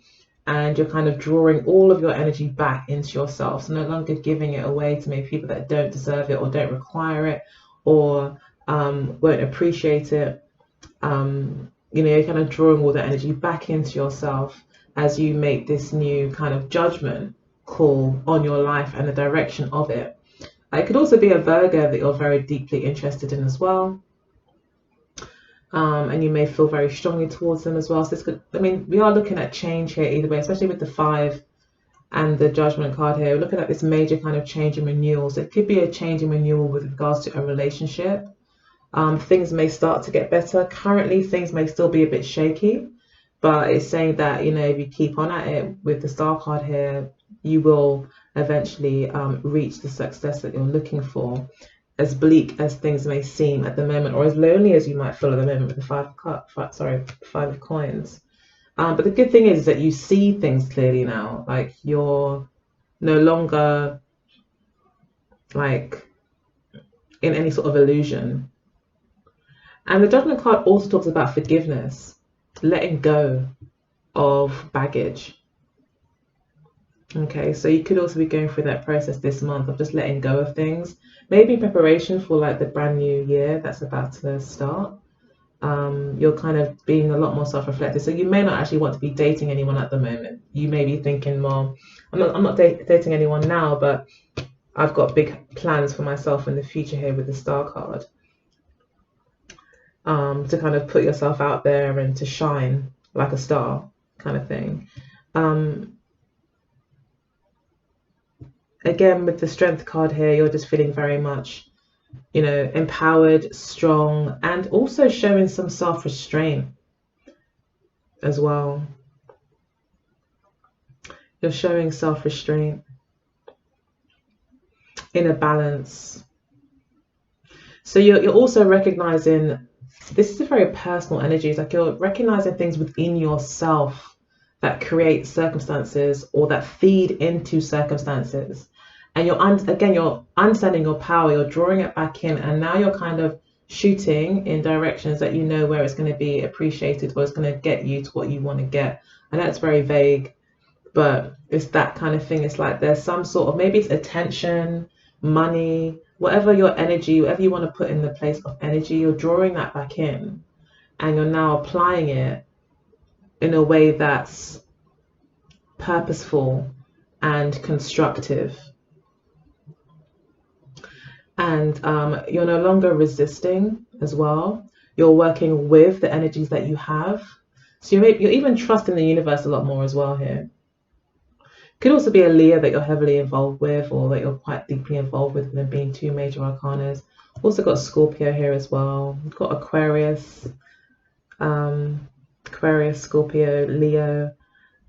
and you're kind of drawing all of your energy back into yourself. So no longer giving it away to maybe people that don't deserve it, or don't require it, or won't appreciate it. You know, you're kind of drawing all the energy back into yourself as you make this new kind of judgment call on your life and the direction of it. It could also be a Virgo that you're very deeply interested in as well. And you may feel very strongly towards them as well. So this could, I mean, we are looking at change here either way, especially with the 5 and the Judgment card here. We're looking at this major kind of change and renewal. So it could be a change and renewal with regards to a relationship. Things may start to get better. Currently, things may still be a bit shaky, but it's saying that, you know, if you keep on at it with the Star card here, you will eventually reach the success that you're looking for. As bleak as things may seem at the moment, or as lonely as you might feel at the moment with the 5 of coins. But the good thing is that you see things clearly now. Like, you're no longer like in any sort of illusion. And the Judgment card also talks about forgiveness, letting go of baggage. Okay, so you could also be going through that process this month of just letting go of things, maybe in preparation for like the brand new year that's about to start. You're kind of being a lot more self-reflective. So you may not actually want to be dating anyone at the moment. You may be thinking, well, I'm not dating anyone now, but I've got big plans for myself in the future here with the Star card. To kind of put yourself out there and to shine like a star kind of thing. Again, with the Strength card here, you're just feeling very much, you know, empowered, strong, and also showing some self-restraint as well. You're showing self-restraint, inner balance. So you're also recognizing, this is a very personal energy. It's like you're recognizing things within yourself that create circumstances or that feed into circumstances. And you're understanding your power, you're drawing it back in, and now you're kind of shooting in directions that you know where it's going to be appreciated, where it's going to get you to what you want to get. And that's very vague, but it's that kind of thing. It's like there's some sort of, maybe it's attention, money, whatever your energy, whatever you want to put in the place of energy, you're drawing that back in, and you're now applying it in a way that's purposeful and constructive. And you're no longer resisting as well. You're working with the energies that you have. So you're even trusting the universe a lot more as well here. Could also be a Leo that you're heavily involved with, or that you're quite deeply involved with, them being 2 major arcanas. Also got Scorpio here as well. We've got Aquarius, Aquarius, Scorpio, Leo,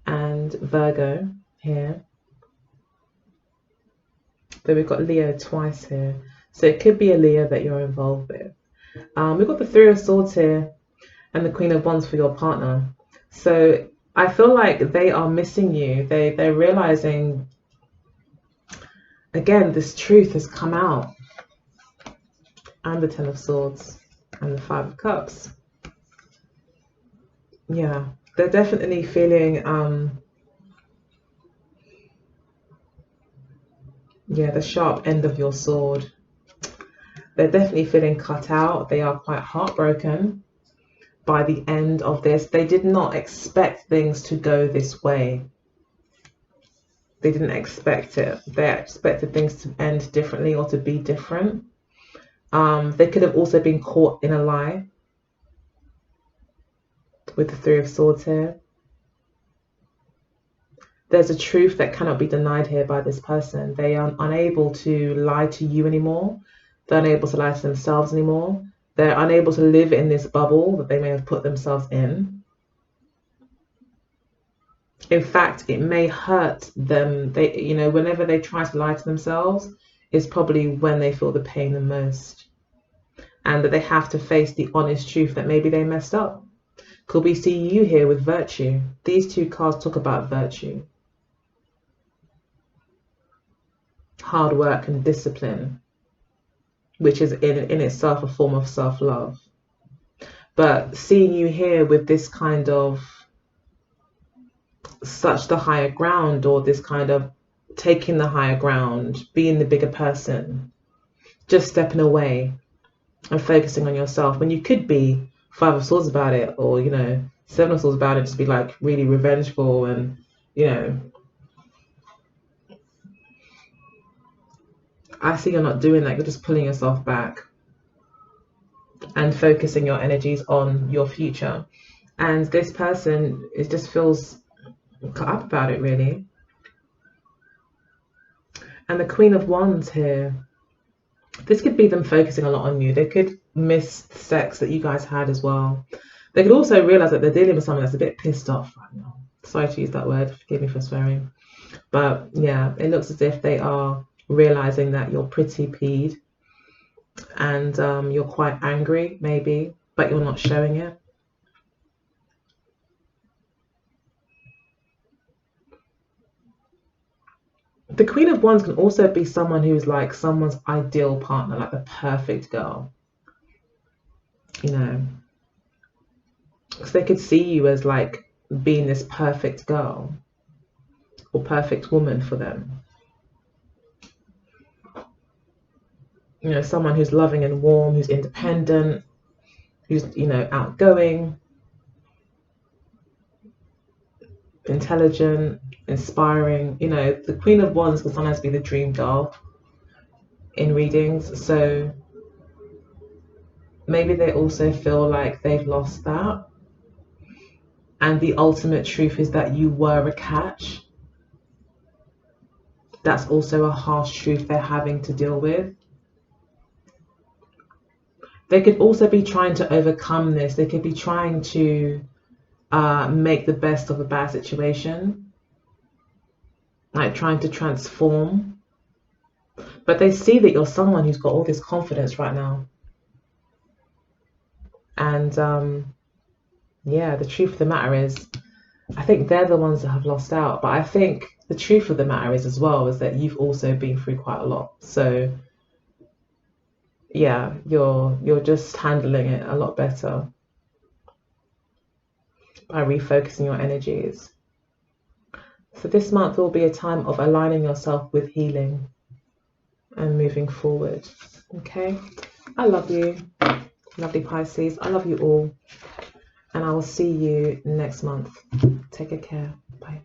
and Virgo here. Then we've got Leo twice here. So it could be a Leo that you're involved with. We've got the Three of Swords here and the Queen of Wands for your partner. So I feel like they are missing you. They're realizing, again, this truth has come out. And the Ten of Swords and the Five of Cups. Yeah, they're definitely feeling, yeah, the sharp end of your sword. They're definitely feeling cut out. They are quite heartbroken by the end of this. They did not expect things to go this way. They didn't expect it. They expected things to end differently or to be different. They could have also been caught in a lie with the Three of Swords here. There's a truth that cannot be denied here by this person. They are unable to lie to you anymore. They're unable to lie to themselves anymore. They're unable to live in this bubble that they may have put themselves in. In fact, it may hurt them. They, you know, whenever they try to lie to themselves, is probably when they feel the pain the most. And that they have to face the honest truth that maybe they messed up. Could we see you here with virtue? These two cards talk about virtue. Hard work and discipline, which is in itself a form of self-love. But seeing you here with this kind of such the higher ground, or this kind of taking the higher ground, being the bigger person, just stepping away and focusing on yourself, when you could be Five of Swords about it, or, you know, Seven of Swords about it, just be like really revengeful and, you know. I see you're not doing that. You're just pulling yourself back and focusing your energies on your future. And this person, it just feels cut up about it, really. And the Queen of Wands here, this could be them focusing a lot on you. They could miss sex that you guys had as well. They could also realize that they're dealing with someone that's a bit pissed off right now. Sorry to use that word, forgive me for swearing. But yeah, it looks as if they are realizing that you're pretty peed and you're quite angry maybe, but you're not showing it. The Queen of Wands can also be someone who's like someone's ideal partner, like the perfect girl, you know, because they could see you as like being this perfect girl or perfect woman for them. You know, someone who's loving and warm, who's independent, who's, you know, outgoing, intelligent, inspiring. You know, the Queen of Wands can sometimes be the dream girl in readings. So maybe they also feel like they've lost that. And the ultimate truth is that you were a catch. That's also a harsh truth they're having to deal with. They could also be trying to overcome this. They could be trying to make the best of a bad situation, like trying to transform. But they see that you're someone who's got all this confidence right now. And yeah, the truth of the matter is, I think they're the ones that have lost out. But I think the truth of the matter is as well is that you've also been through quite a lot. So yeah, you're just handling it a lot better by refocusing your energies. So this month will be a time of aligning yourself with healing and moving forward. Okay, I love you, lovely Pisces. I love you all, and I will see you next month. Take care. Bye.